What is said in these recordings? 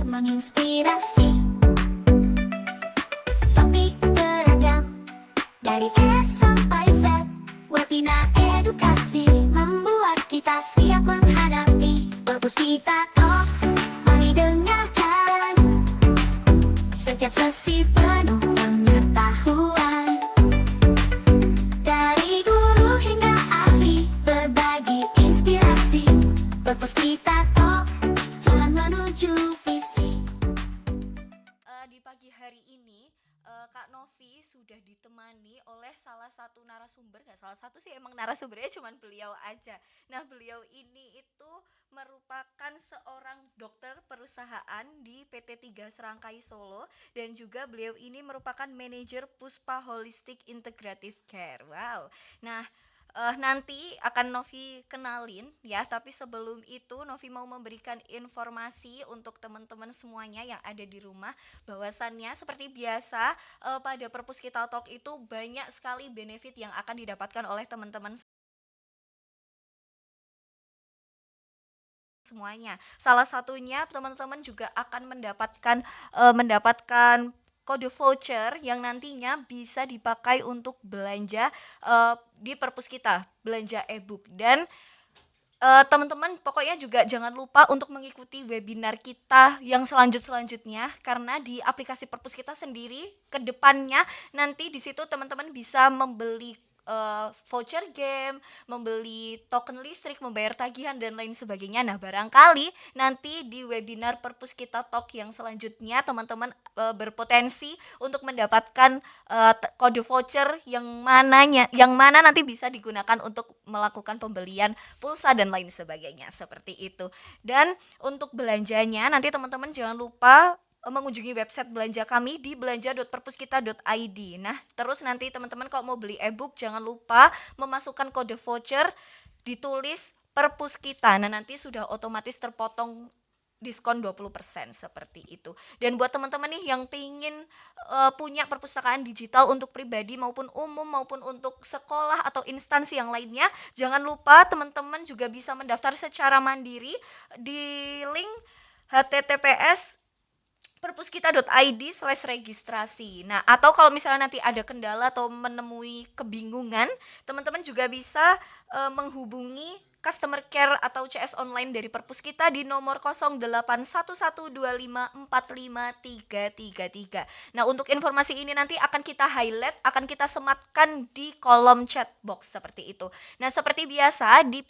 hadir menginspirasi. Topik beragam dari S sampai Z. Webinar edukasi membuat kita siap menghadapi Perpustakaan Talk. Mari dengarkan setiap sesi penuh pengetahuan. Dari guru hingga ahli berbagi inspirasi. Perpustakaan Talk, jalan menuju visi. Di pagi hari ini Kak Novi sudah ditemani oleh salah satu narasumber, nggak salah satu sih, emang narasumbernya cuman beliau aja. Nah, beliau ini itu merupakan seorang dokter perusahaan di PT 3 Serangkai Solo, dan juga beliau ini merupakan manajer Puspa Holistic Integrative Care. Wow. Nah, nanti akan Novi kenalin ya, tapi sebelum itu Novi mau memberikan informasi untuk teman-teman semuanya yang ada di rumah, bahwasannya seperti biasa pada Perpustakaan Talk itu banyak sekali benefit yang akan didapatkan oleh teman-teman semuanya. Salah satunya teman-teman juga akan mendapatkan kode voucher yang nantinya bisa dipakai untuk belanja di perpus kita, belanja e-book. Dan teman-teman pokoknya juga jangan lupa untuk mengikuti webinar kita yang selanjutnya, karena di aplikasi perpus kita sendiri ke depannya nanti di situ teman-teman bisa membeli voucher game, membeli token listrik, membayar tagihan dan lain sebagainya. Nah, barangkali nanti di webinar Perpus Kita Talk yang selanjutnya teman-teman berpotensi untuk mendapatkan kode voucher yang mana nanti bisa digunakan untuk melakukan pembelian pulsa dan lain sebagainya, seperti itu. Dan untuk belanjanya nanti teman-teman jangan lupa mengunjungi website belanja kami di belanja.perpuskita.id. Nah, terus nanti teman-teman kalau mau beli e-book jangan lupa memasukkan kode voucher ditulis Perpuskita. Nah, nanti sudah otomatis terpotong diskon 20% seperti itu. Dan buat teman-teman nih yang pingin punya perpustakaan digital untuk pribadi maupun umum maupun untuk sekolah atau instansi yang lainnya, jangan lupa teman-teman juga bisa mendaftar secara mandiri di link https perpuskita.id/registrasi. Nah, atau kalau misalnya nanti ada kendala atau menemui kebingungan, teman-teman juga bisa menghubungi customer care atau CS online dari Perpus kita di nomor 081125453333. Nah, untuk informasi ini nanti akan kita highlight, akan kita sematkan di kolom chat box seperti itu. Nah, seperti biasa di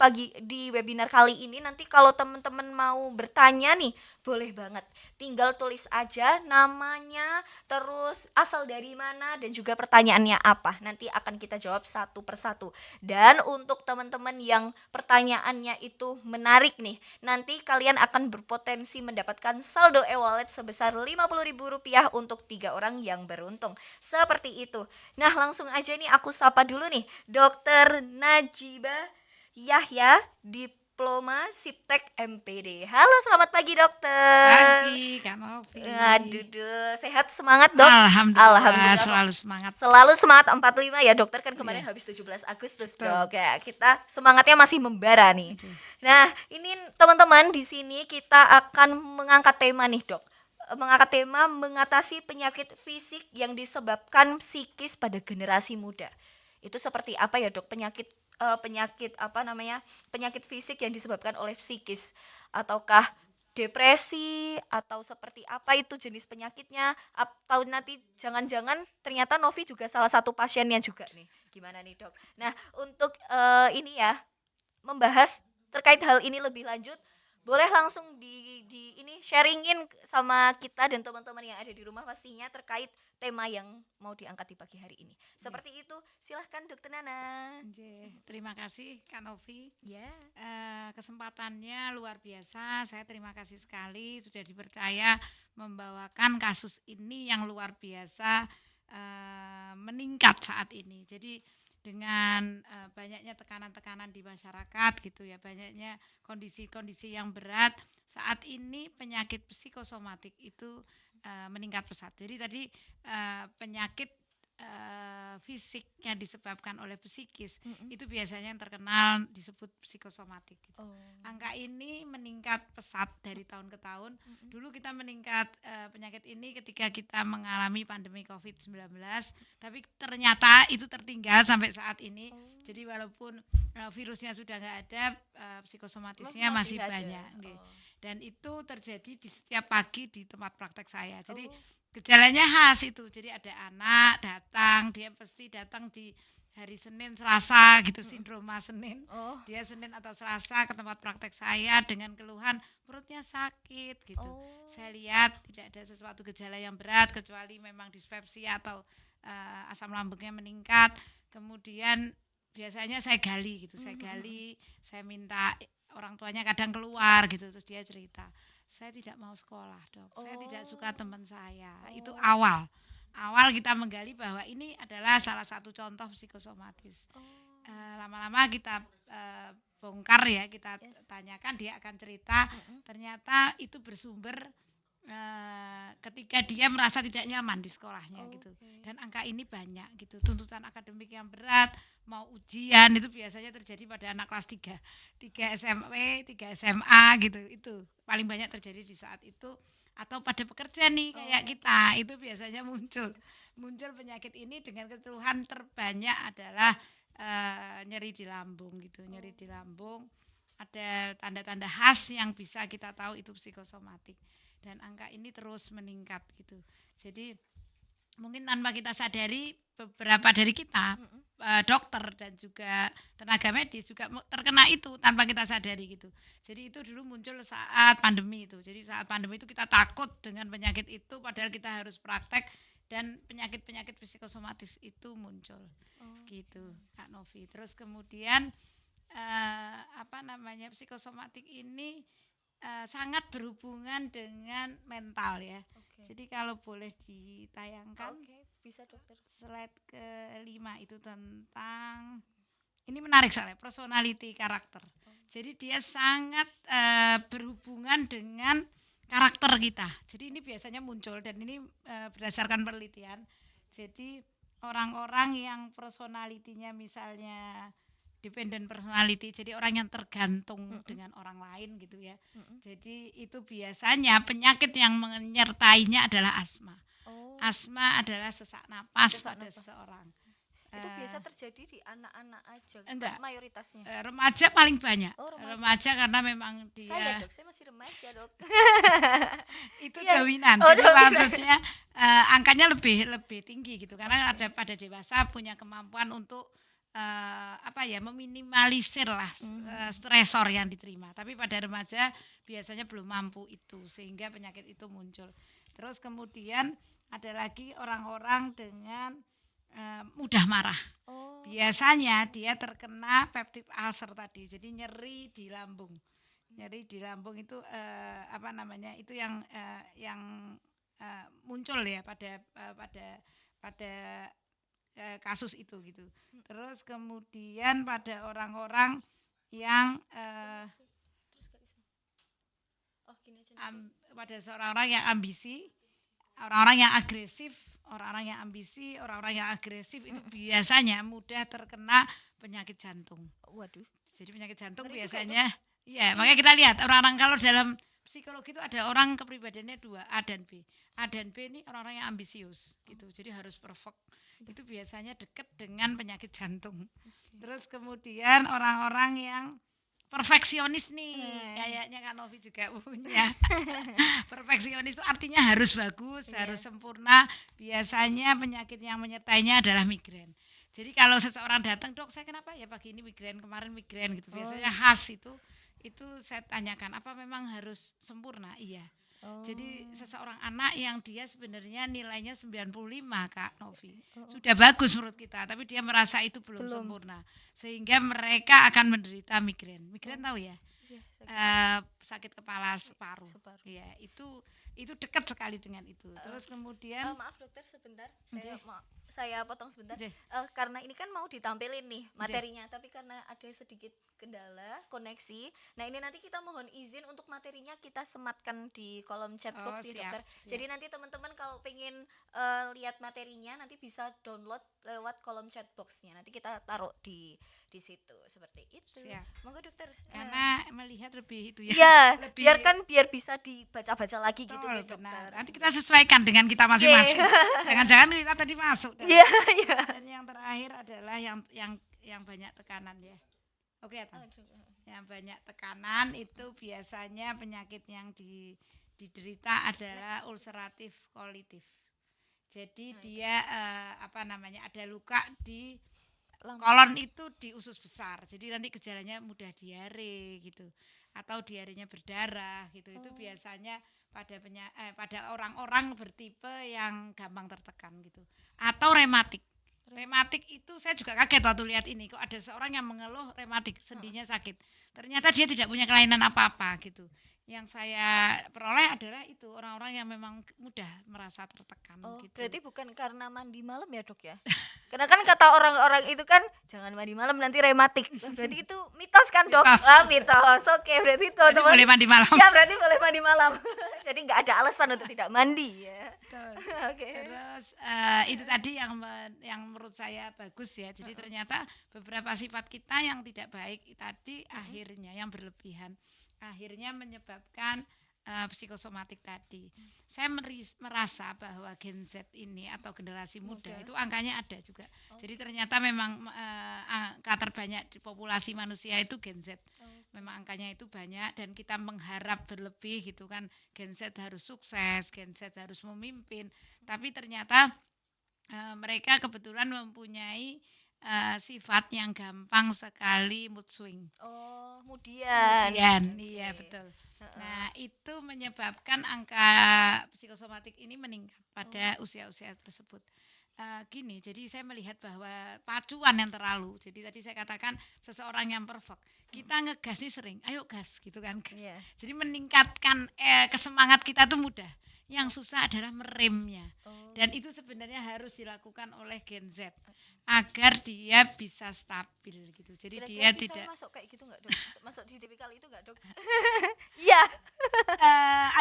webinar kali ini nanti kalau teman-teman mau bertanya nih, boleh banget. Tinggal tulis aja namanya, terus asal dari mana, dan juga pertanyaannya apa. Nanti akan kita jawab satu persatu. Dan untuk teman-teman yang pertanyaannya itu menarik nih, nanti kalian akan berpotensi mendapatkan saldo e-wallet sebesar Rp50.000 untuk 3 orang yang beruntung. Seperti itu. Nah, langsung aja nih aku sapa dulu nih Dokter Najibah Yahya, Diploma Siptek MPD. Halo, selamat pagi dokter. Pagi, Kak Novi. Aduh, sehat, semangat dok? Alhamdulillah, selalu semangat. Selalu semangat 45 ya dokter, kan kemarin habis 17 Agustus Betul. dok ya. Kita semangatnya masih membara nih. Aduh. Nah, ini teman-teman di sini kita akan mengangkat tema nih dok. Mengangkat tema mengatasi penyakit fisik yang disebabkan psikis pada generasi muda. Itu seperti apa ya dok? Penyakit fisik yang disebabkan oleh psikis, ataukah depresi, atau seperti apa itu jenis penyakitnya, atau nanti jangan-jangan ternyata Novi juga salah satu pasiennya juga nih, gimana nih dok? Nah, untuk ini ya, membahas terkait hal ini lebih lanjut, boleh langsung di ini sharingin sama kita dan teman-teman yang ada di rumah pastinya terkait tema yang mau diangkat di pagi hari ini. Seperti itu, silahkan dokter Nana. Terima kasih Kak Novi. Ya. Kesempatannya luar biasa. Saya terima kasih sekali sudah dipercaya membawakan kasus ini yang luar biasa meningkat saat ini. Jadi dengan banyaknya tekanan-tekanan di masyarakat gitu ya, banyaknya kondisi-kondisi yang berat, saat ini penyakit psikosomatik itu meningkat pesat. Jadi tadi penyakit fisiknya disebabkan oleh psikis, Mm-mm. itu biasanya yang terkenal disebut psikosomatik gitu. Oh. Angka ini meningkat pesat dari tahun ke tahun. Mm-mm. Dulu kita meningkat penyakit ini ketika kita mengalami pandemi COVID-19, tapi ternyata itu tertinggal sampai saat ini. Oh. Jadi walaupun virusnya sudah nggak ada, psikosomatisnya masih ada. banyak. Nggih. Oh. Dan itu terjadi di setiap pagi di tempat praktek saya. Jadi Oh. gejalanya khas itu. Jadi ada anak datang, dia pasti datang di hari Senin, Selasa gitu, sindroma Senin. Oh. Dia Senin atau Selasa ke tempat praktek saya dengan keluhan perutnya sakit gitu. Oh. Saya lihat tidak ada sesuatu gejala yang berat kecuali memang dispepsia atau asam lambungnya meningkat. Kemudian biasanya saya gali gitu, saya minta orang tuanya kadang keluar gitu, terus dia cerita, saya tidak mau sekolah dok, saya tidak suka teman saya. Itu awal kita menggali bahwa ini adalah salah satu contoh psikosomatis. Lama-lama kita bongkar ya, kita tanyakan, dia akan cerita, ternyata itu bersumber ketika dia merasa tidak nyaman di sekolahnya gitu. Dan angka ini banyak gitu, tuntutan akademik yang berat, mau ujian itu biasanya terjadi pada anak kelas 3 SMP, 3 SMA gitu. Itu paling banyak terjadi di saat itu. Atau pada pekerja nih kayak kita, itu biasanya muncul penyakit ini dengan keluhan terbanyak adalah nyeri di lambung gitu. Nyeri di lambung, ada tanda-tanda khas yang bisa kita tahu itu psikosomatik. Dan angka ini terus meningkat gitu. Jadi mungkin tanpa kita sadari, beberapa dari kita dokter dan juga tenaga medis juga terkena itu tanpa kita sadari gitu. Jadi itu dulu muncul saat pandemi itu. Jadi saat pandemi itu kita takut dengan penyakit itu, padahal kita harus praktek, dan penyakit-penyakit psikosomatis itu muncul. Gitu Kak Novi. Terus kemudian psikosomatik ini sangat berhubungan dengan mental ya. Jadi kalau boleh ditayangkan, Bisa dokter. slide ke-5 itu tentang, ini menarik soalnya, personality karakter. Jadi dia sangat berhubungan dengan karakter kita. Jadi ini biasanya muncul, dan ini berdasarkan penelitian. Jadi orang-orang yang personalitinya misalnya dependent personality, jadi orang yang tergantung dengan orang lain gitu ya. Jadi itu biasanya penyakit yang menyertainya adalah asma. Asma adalah sesak napas pada seseorang. Itu biasa terjadi di anak-anak aja, enggak, mayoritasnya. Remaja paling banyak. Remaja. Remaja karena memang dia. Saya dok, saya masih remaja dok. Itu dominan. Jadi maksudnya angkanya lebih tinggi gitu, karena ada pada dewasa punya kemampuan untuk meminimalisir lah stresor yang diterima. Tapi pada remaja biasanya belum mampu itu, sehingga penyakit itu muncul. Terus kemudian ada lagi orang-orang dengan mudah marah. Biasanya dia terkena peptic ulcer tadi, jadi nyeri di lambung. Nyeri di lambung itu itu yang muncul ya pada kasus itu gitu. Terus kemudian pada orang-orang yang pada seorang-orang yang ambisi, orang-orang yang agresif, itu biasanya mudah terkena penyakit jantung. Waduh. Jadi penyakit jantung Ngeri biasanya, ya makanya kita lihat orang-orang, kalau dalam psikologi itu ada orang kepribadiannya 2, A dan B. A dan B ini orang-orang yang ambisius gitu, jadi harus perfect. Itu biasanya dekat dengan penyakit jantung. Terus kemudian orang-orang yang perfeksionis nih, kayaknya Kak Novi juga punya. Perfeksionis itu artinya harus bagus, harus sempurna. Biasanya penyakit yang menyertainya adalah migrain. Jadi kalau seseorang datang, dok saya kenapa ya pagi ini migrain, kemarin migrain gitu. Biasanya khas itu saya tanyakan, apa memang harus sempurna? Iya. Jadi seseorang anak yang dia sebenarnya nilainya 95 Kak Novi, sudah bagus menurut kita, tapi dia merasa itu belum sempurna, sehingga mereka akan menderita migrain. Migrain tahu ya? Sakit kepala separuh. Ya, itu dekat sekali dengan itu. Terus kemudian maaf dokter sebentar, saya saya potong sebentar. Nggih. Karena ini kan mau ditampilin nih materinya, tapi karena ada sedikit kendala koneksi. Nah, ini nanti kita mohon izin untuk materinya kita sematkan di kolom chat Oh, box sih, siap, Dokter. siap. Jadi nanti teman-teman kalau pengen lihat materinya nanti bisa download lewat kolom chat boxnya. Nanti kita taruh di situ seperti itu. Siap. Monggo, Dokter. Karena melihat lebih itu ya. Iya, lebih- biar bisa dibaca-baca lagi gitu Betul, nih, Dokter. benar. Nanti kita sesuaikan dengan kita masing-masing. Jangan-jangan kita tadi masuk. Iya, iya. Dan yang terakhir adalah yang banyak tekanan ya. Oke, kelihatan. Yang banyak tekanan itu biasanya penyakit yang diderita adalah ulceratif kolitif. Jadi dia ada luka di kolon itu di usus besar. Jadi nanti gejalanya mudah diare gitu atau diarenya berdarah gitu. Itu biasanya pada orang-orang bertipe yang gampang tertekan gitu. Atau rematik. Rematik itu saya juga kaget waktu lihat ini, kok ada seorang yang mengeluh rematik, sendinya sakit. Ternyata dia tidak punya kelainan apa-apa gitu. Yang saya peroleh adalah itu orang-orang yang memang mudah merasa tertekan gitu. Berarti bukan karena mandi malam ya, Dok ya? Karena kan kata orang-orang itu kan jangan mandi malam nanti rematik. Berarti itu mitos kan, Dok? Mitos. Mitos. Oke, berarti Jadi teman-teman boleh mandi malam. ya berarti boleh mandi malam. Jadi nggak ada alasan untuk tidak mandi ya. Betul. Oke. Terus itu tadi yang menurut saya bagus ya. Jadi ternyata beberapa sifat kita yang tidak baik tadi akhirnya yang berlebihan akhirnya menyebabkan psikosomatik tadi. Saya merasa bahwa Gen Z ini atau generasi muda itu angkanya ada juga. Jadi ternyata memang angka terbanyak di populasi manusia itu Gen Z. Memang angkanya itu banyak dan kita mengharap berlebih gitu kan. Gen Z harus sukses, Gen Z harus memimpin. Tapi ternyata mereka kebetulan mempunyai sifat yang gampang sekali mood swing. Kemudian. Iya betul. Nah itu menyebabkan angka psikosomatik ini meningkat pada usia-usia tersebut. Gini, jadi saya melihat bahwa pacuan yang terlalu. Jadi tadi saya katakan seseorang yang perfect, kita ngegas nih sering, ayo gas gitu kan. Gas. Iya. Jadi meningkatkan kesemangat kita tuh mudah. Yang susah adalah meremnya. Dan itu sebenarnya harus dilakukan oleh Gen Z agar dia bisa stabil gitu. Jadi Kira-kira dia bisa tidak masuk kayak gitu nggak, Dok? Masuk di tipikal itu nggak, Dok? Iya.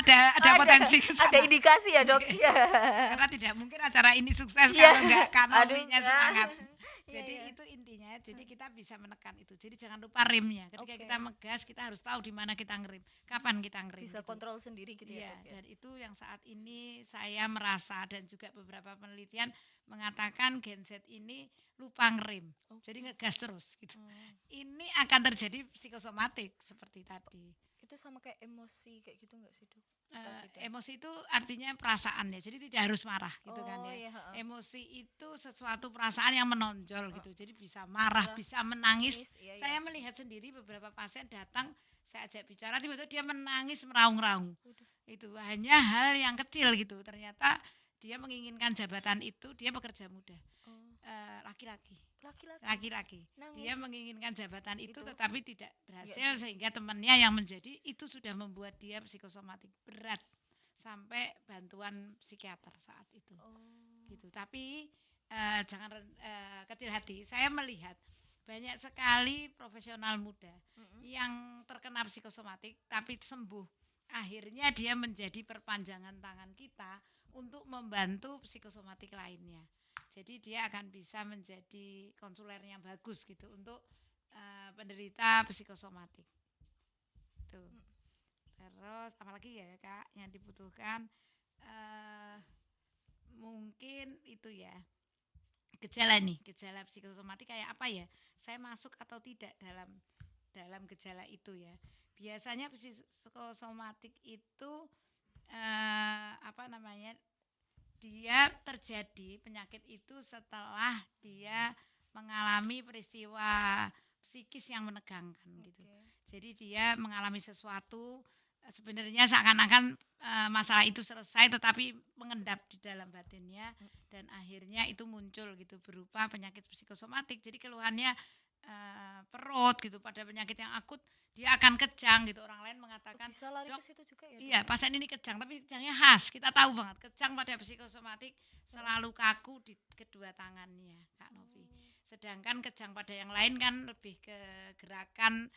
ada potensi ke sana. Ada indikasi ya, Dok? Iya. Karena tidak mungkin acara ini sukses Iya. kalau enggak kanalnya Aduh, semangat. Iya, Jadi iya. itu intinya. Jadi kita bisa menekan itu. Jadi jangan lupa remnya. Ketika Oke. kita megas, kita harus tahu di mana kita ngerem, kapan kita ngerem. Bisa gitu. kontrol sendiri gitu Iya, ya, Dok? Ya? dan itu yang saat ini saya merasa dan juga beberapa penelitian mengatakan Gen Z ini lupa ngerem. Jadi ngegas terus gitu. Ini akan terjadi psikosomatik seperti tadi. Itu sama kayak emosi kayak gitu nggak sih, Dok? Atau beda? Emosi itu artinya perasaan ya, jadi tidak harus marah gitu kan ya. Iya, heeh. Emosi itu sesuatu perasaan yang menonjol gitu, jadi bisa marah, bisa menangis. iya, iya. Saya melihat sendiri beberapa pasien datang, saya ajak bicara, tiba-tiba dia menangis meraung-raung. Itu hanya hal yang kecil gitu, ternyata dia menginginkan jabatan itu, dia pekerja muda, laki-laki. Laki-laki. Nangis. Dia menginginkan jabatan itu Itu. tetapi tidak berhasil sehingga temannya yang menjadi itu sudah membuat dia psikosomatik berat sampai bantuan psikiater saat itu. Gitu. Tapi jangan kecil hati. Saya melihat banyak sekali profesional muda yang terkena psikosomatik tapi sembuh. Akhirnya dia menjadi perpanjangan tangan kita untuk membantu psikosomatik lainnya. Jadi dia akan bisa menjadi konsuler yang bagus gitu untuk penderita psikosomatik. Tuh. Terus apalagi ya Kak yang dibutuhkan mungkin itu ya. Gejala psikosomatik kayak apa ya? Saya masuk atau tidak dalam gejala itu ya. Biasanya psikosomatik itu dia terjadi penyakit itu setelah dia mengalami peristiwa psikis yang menegangkan gitu. Jadi dia mengalami sesuatu sebenarnya seakan-akan masalah itu selesai tetapi mengendap di dalam batinnya dan akhirnya itu muncul gitu berupa penyakit psikosomatik. Jadi keluhannya perut gitu, pada penyakit yang akut dia akan kejang gitu. Orang lain mengatakan, Bisa lari "Dok, ke situ juga ya, Dok? iya, pasien ini kejang, tapi kejangnya khas. Kita tahu banget, kejang pada psikosomatik selalu kaku di kedua tangannya, Kak Novi. Sedangkan kejang pada yang lain kan lebih ke gerakan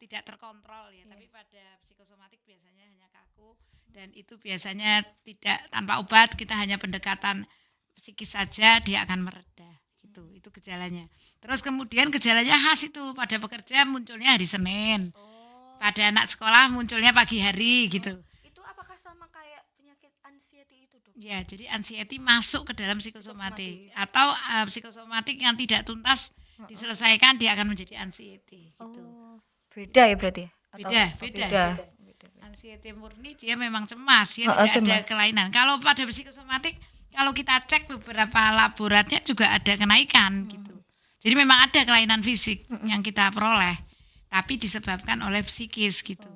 tidak terkontrol ya, tapi pada psikosomatik biasanya hanya kaku dan itu biasanya tidak tanpa obat, kita hanya pendekatan psikis saja dia akan mereda. Gitu, itu gejalanya. Terus kemudian gejalanya khas itu pada pekerja munculnya hari Senin. Oh, Pada anak sekolah munculnya pagi hari gitu. itu apakah sama kayak penyakit anxiety itu, Dok? Ya, jadi anxiety masuk ke dalam psikosomatik Psikosomatis. atau psikosomatik yang tidak tuntas diselesaikan dia akan menjadi anxiety gitu. Oh, beda ya berarti ya? Beda, Oh, beda. beda. Anxiety murni dia memang cemas, ya Oh, tidak ada cemas. kelainan. Kalau pada psikosomatik kalau kita cek beberapa laboratnya juga ada kenaikan gitu. Jadi memang ada kelainan fisik yang kita peroleh, tapi disebabkan oleh psikis gitu.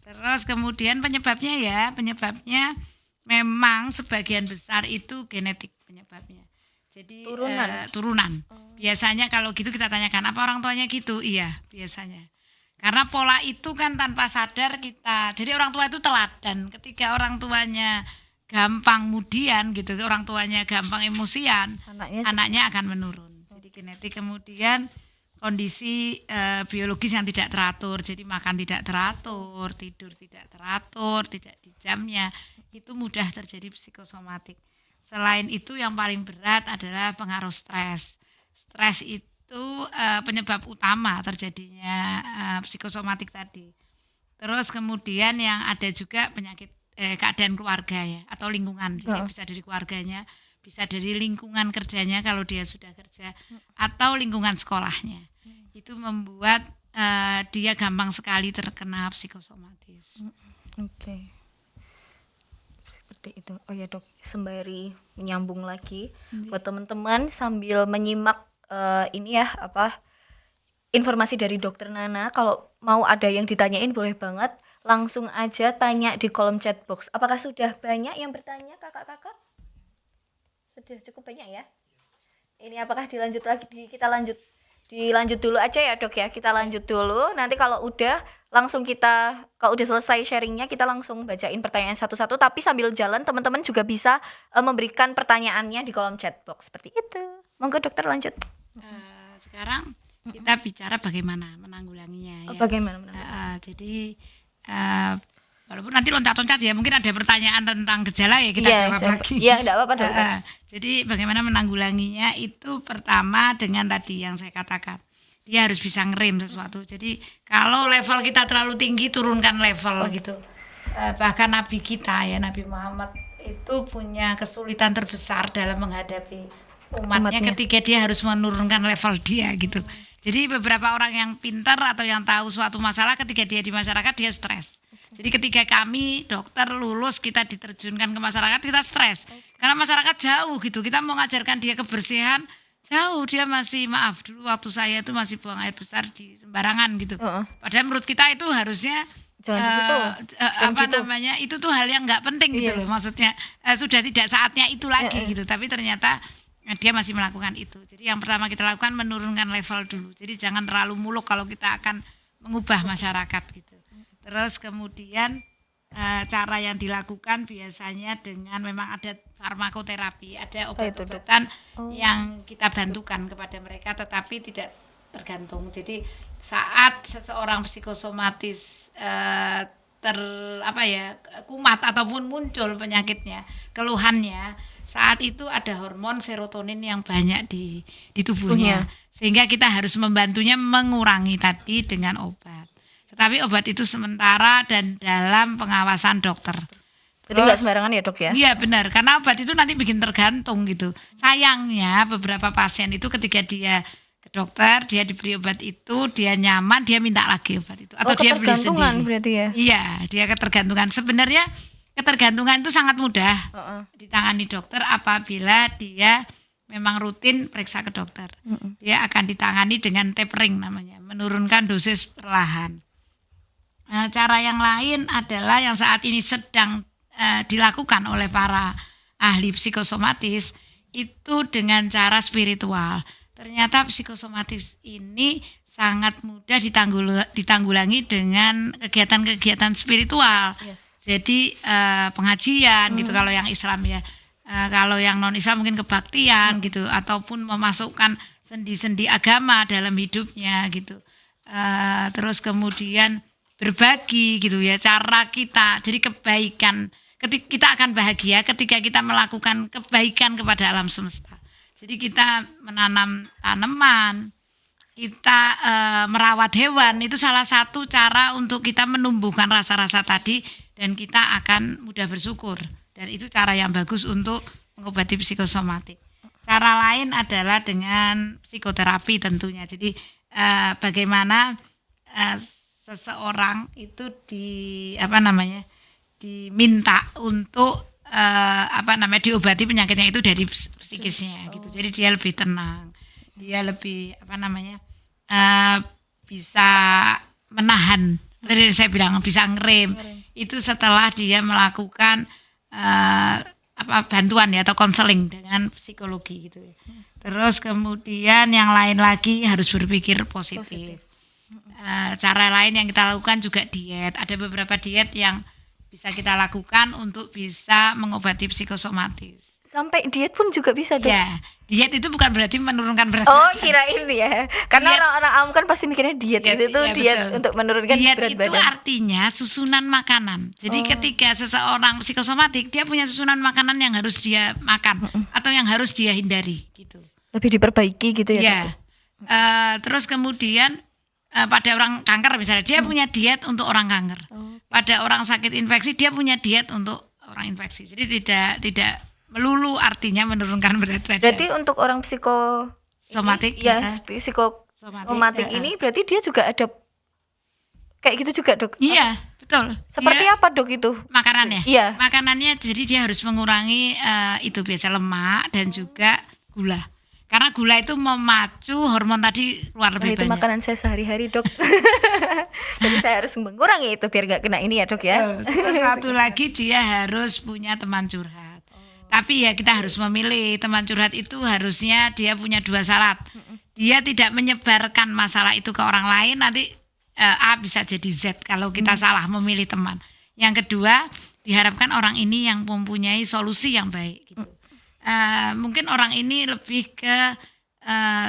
Terus kemudian penyebabnya memang sebagian besar itu genetik penyebabnya. Jadi turunan. Biasanya kalau gitu kita tanyakan apa orang tuanya gitu? Iya, biasanya. Karena pola itu kan tanpa sadar kita. Jadi orang tua itu teladan. Ketika orang tuanya gampang mudian gitu, orang tuanya gampang emosian, anaknya akan menurun. Jadi genetik, kemudian kondisi biologis yang tidak teratur, jadi makan tidak teratur, tidur tidak teratur, tidak di jamnya, itu mudah terjadi psikosomatik. Selain itu yang paling berat adalah pengaruh stres. Stres itu penyebab utama terjadinya psikosomatik tadi. Terus kemudian yang ada juga penyakit keadaan keluarga ya, atau lingkungan. Jadi bisa dari keluarganya, bisa dari lingkungan kerjanya kalau dia sudah kerja, atau lingkungan sekolahnya. Itu membuat dia gampang sekali terkena psikosomatis. Oke. Seperti itu. Oh ya, Dok, sembari menyambung lagi buat teman-teman sambil menyimak ini ya informasi dari Dokter Nana, kalau mau ada yang ditanyain boleh banget langsung aja tanya di kolom chat box. Apakah sudah banyak yang bertanya, kakak-kakak? Sudah cukup banyak ya? Ini apakah dilanjut dulu aja ya, Dok ya? Kita lanjut dulu. Nanti kalau udah selesai sharingnya, kita langsung bacain pertanyaan satu-satu. Tapi sambil jalan teman-teman juga bisa memberikan pertanyaannya di kolom chat box seperti itu. Monggo Dokter lanjut. Sekarang kita bicara bagaimana menanggulanginya ya. Bagaimana jadi walaupun nanti loncat-loncat ya, mungkin ada pertanyaan tentang gejala ya kita jawab lagi. Iya, enggak apa-apa, Dok. Jadi bagaimana menanggulanginya itu pertama dengan tadi yang saya katakan. Dia harus bisa ngerem sesuatu. Jadi kalau level kita terlalu tinggi, turunkan level gitu. Bahkan Nabi kita ya, Nabi Muhammad itu punya kesulitan terbesar dalam menghadapi umatnya ketika dia harus menurunkan level dia gitu. Jadi beberapa orang yang pintar atau yang tahu suatu masalah, ketika dia di masyarakat dia stres. Jadi ketika kami dokter lulus, kita diterjunkan ke masyarakat, kita stres. Karena masyarakat jauh gitu, kita mau ngajarkan dia kebersihan, jauh dia masih, maaf dulu waktu saya itu masih buang air besar di sembarangan gitu. Padahal menurut kita itu harusnya jangan di situ. Itu tuh hal yang nggak penting gitu loh. Maksudnya sudah tidak saatnya itu lagi gitu. Tapi ternyata dia masih melakukan itu. Jadi yang pertama kita lakukan menurunkan level dulu. Jadi jangan terlalu muluk kalau kita akan mengubah masyarakat gitu. Terus kemudian cara yang dilakukan biasanya dengan memang ada farmakoterapi, ada obat-obatan yang kita bantukan kepada mereka, tetapi tidak tergantung. Jadi saat seseorang psikosomatis kumat ataupun muncul penyakitnya, keluhannya, saat itu ada hormon serotonin yang banyak di tubuhnya, sehingga kita harus membantunya mengurangi tadi dengan obat. Tetapi obat itu sementara dan dalam pengawasan dokter. Jadi nggak sembarangan ya, Dok ya? Iya benar, karena obat itu nanti bikin tergantung gitu. Sayangnya beberapa pasien itu ketika dia ke dokter, dia diberi obat itu, dia nyaman, dia minta lagi obat itu. Atau dia beli sendiri. Berarti ya? Iya, dia ketergantungan. Sebenarnya ketergantungan itu sangat mudah ditangani dokter apabila dia memang rutin periksa ke dokter. Dia akan ditangani dengan tapering namanya, menurunkan dosis perlahan. Nah, cara yang lain adalah yang saat ini sedang dilakukan oleh para ahli psikosomatis itu dengan cara spiritual. ternyata psikosomatis ini sangat mudah ditanggulangi dengan kegiatan-kegiatan spiritual. Yes. Jadi pengajian gitu kalau yang Islam ya. Kalau yang non Islam mungkin kebaktian gitu, ataupun memasukkan sendi-sendi agama dalam hidupnya gitu. Terus kemudian berbagi gitu ya, cara kita. Jadi kebaikan, kita akan bahagia ketika kita melakukan kebaikan kepada alam semesta. Jadi kita menanam tanaman, kita merawat hewan, itu salah satu cara untuk kita menumbuhkan rasa-rasa tadi, dan kita akan mudah bersyukur. Dan itu cara yang bagus untuk mengobati psikosomatik. Cara lain adalah dengan psikoterapi tentunya. Jadi bagaimana seseorang itu diminta untuk diobati penyakitnya itu dari psikisnya gitu. Jadi dia lebih tenang, dia lebih bisa menahan. Tadi saya bilang bisa ngerem. Itu setelah dia melakukan bantuan ya atau konseling dengan psikologi gitu ya. Terus kemudian yang lain lagi harus berpikir positif. Cara lain yang kita lakukan juga diet. Ada beberapa diet yang bisa kita lakukan untuk bisa mengobati psikosomatis. Sampai diet pun juga bisa, Dok? Ya, diet itu bukan berarti menurunkan berat Oh, badan. kirain ya. Karena Diet. orang-orang awam kan pasti mikirnya diet itu tuh Iya, diet betul. untuk menurunkan Diet berat itu badan. artinya susunan makanan. Jadi ketika seseorang psikosomatik, dia punya susunan makanan yang harus dia makan atau yang harus dia hindari gitu. Lebih diperbaiki gitu ya, Ya. Dok? Terus kemudian pada orang kanker misalnya, dia punya diet untuk orang kanker. Pada orang sakit infeksi, dia punya diet untuk orang infeksi. Jadi tidak melulu artinya menurunkan berat badan. Berarti untuk orang somatik ya, ya. psikosomatik ini berarti dia juga ada kayak gitu juga, Dok? Iya, betul. Seperti Dia- apa, Dok, itu? Makanannya? Iya. Makanannya jadi dia harus mengurangi itu biasa lemak dan juga gula. Karena gula itu memacu hormon tadi keluar Wah, lebih itu banyak. makanan saya sehari-hari, Dok. Jadi saya harus mengurangi itu biar gak kena ini ya, Dok ya. Terus satu lagi dia harus punya teman curhat. Tapi ya kita harus memilih, teman curhat itu harusnya dia punya 2 syarat. Dia tidak menyebarkan masalah itu ke orang lain, nanti A bisa jadi Z kalau kita salah memilih teman. Yang kedua, diharapkan orang ini yang mempunyai solusi yang baik gitu. Mungkin orang ini lebih ke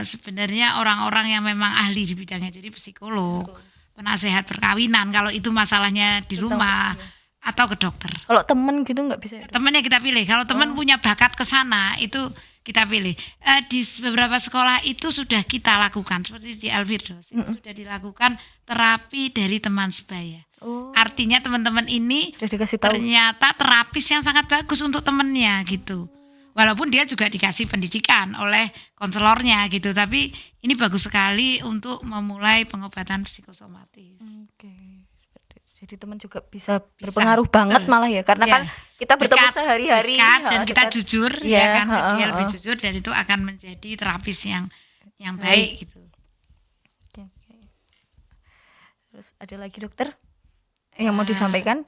sebenarnya orang-orang yang memang ahli di bidangnya, jadi psikolog, penasehat perkawinan kalau itu masalahnya di rumah, atau ke dokter. Kalau temen gitu nggak bisa ya, Dok? Temannya kita pilih. Kalau teman punya bakat ke sana, itu kita pilih. Di beberapa sekolah itu sudah kita lakukan, seperti di Al-Firdaus itu sudah dilakukan terapi dari teman sebaya. Oh, Artinya teman-teman ini udah dikasih tahu. ternyata terapis yang sangat bagus untuk temennya gitu. Walaupun dia juga dikasih pendidikan oleh konselornya gitu, tapi ini bagus sekali untuk memulai pengobatan psikosomatis. Oke. Jadi teman juga bisa berpengaruh banget betul. malah ya, karena Iya. kan kita bertemu Dekat- sehari-hari dekat dan ha, kita dekat. jujur Iya, ya kan, ha, dia ha, lebih ha. jujur dan itu akan menjadi terapis yang baik gitu. Oke. Terus ada lagi, Dokter, yang mau disampaikan?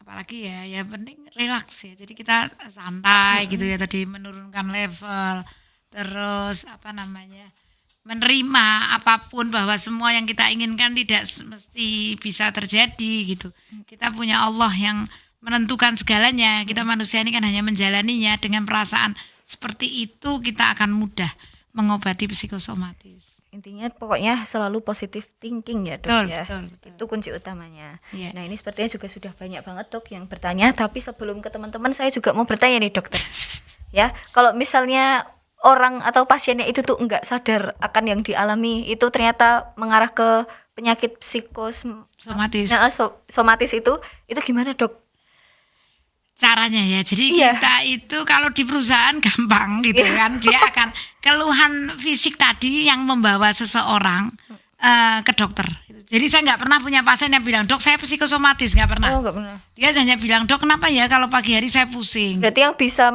Apalagi ya penting relaks ya. Jadi kita santai gitu ya, tadi menurunkan level. Terus menerima apapun, bahwa semua yang kita inginkan tidak mesti bisa terjadi gitu. Kita punya Allah yang menentukan segalanya. Kita manusia ini kan hanya menjalaninya. Dengan perasaan seperti itu kita akan mudah mengobati psikosomatis. Intinya pokoknya selalu positive thinking ya, Dok, Betul, ya. betul. Itu kunci utamanya. Iya. Nah, ini sepertinya juga sudah banyak banget, Dok, yang bertanya, tapi sebelum ke teman-teman saya juga mau bertanya nih, Dokter. Ya, kalau misalnya orang atau pasiennya itu tuh enggak sadar akan yang dialami, itu ternyata mengarah ke penyakit Somatis. somatis itu gimana, Dok? Caranya ya, jadi Iya. kita itu kalau di perusahaan gampang gitu kan, dia akan keluhan fisik tadi yang membawa seseorang ke dokter. Jadi saya nggak pernah punya pasien yang bilang, "Dok, saya psikosomatis," nggak pernah. Oh, enggak pernah. Dia hanya bilang, "Dok, kenapa ya kalau pagi hari saya pusing?" Berarti yang bisa